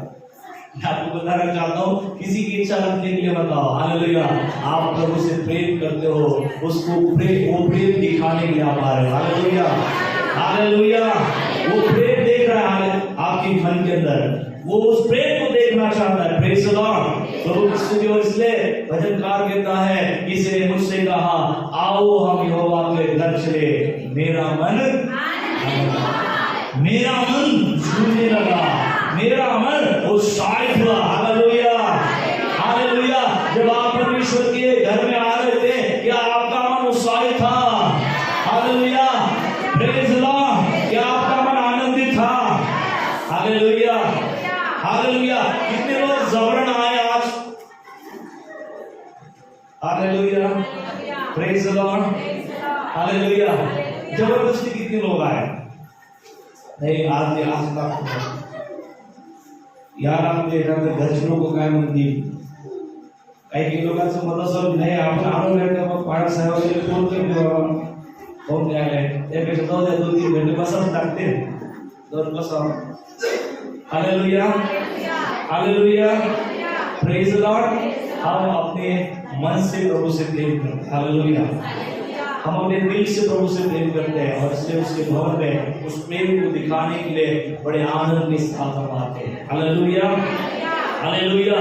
मैं आपको बताना चाहता हूँ किसी की इच्छा रखने के लिए बताओ। हालेलुया। आप प्रभु से प्रेम करते हो, उसको वो प्रेम दिखाने के लिए आप आ रहे हो। Hallelujah hallelujah. वो प्रेम देख रहा है आपके मन के अंदर, वो उस प्रेम को देखना चाहता है। Praise the Lord. प्रभु की स्तुति। और इसलिए भजनकार कहता है, किसी ने मुझसे कहा आओ हम यहोवा के घर चले, मेरा मन झूमने लगा, मेरा मन उत्साहित हुआ। Hallelujah hallelujah. जब आप परमेश्वर के घर में आ रहे थे क्या आपका मन उत्साहित था? हालेलुया। Praise Lord. क्या आपका मन आनंदित था? Hallelujah, hallelujah. कितने लोग जबरन आए आज? Hallelujah, praise Lord, hallelujah. जबरदस्ती कितने लोग आए? नहीं, आज तक यार आमच्या एखाद्या घरचे लोक काय म्हणतील, काही लोकांचं मत असं नाही आपण आणून भेटलं मग बाळासाहेब वगैरे फोन करते बाबा फोन द्यायला त्यापेक्षा जाऊ द्या 2-3 घंटे बसावं लागते तर बसावं. Hallelujah, hallelujah, praise Lord. हम अपने मन से प्रभु से प्रेम करते हैं। हालेलुया, हम अपने दिल से प्रभु से प्रेम करते हैं और इसलिए उसके भवन में उस प्रेम को दिखाने के लिए बड़े आनंद के साथ हम आते हैं। Hallelujah, hallelujah.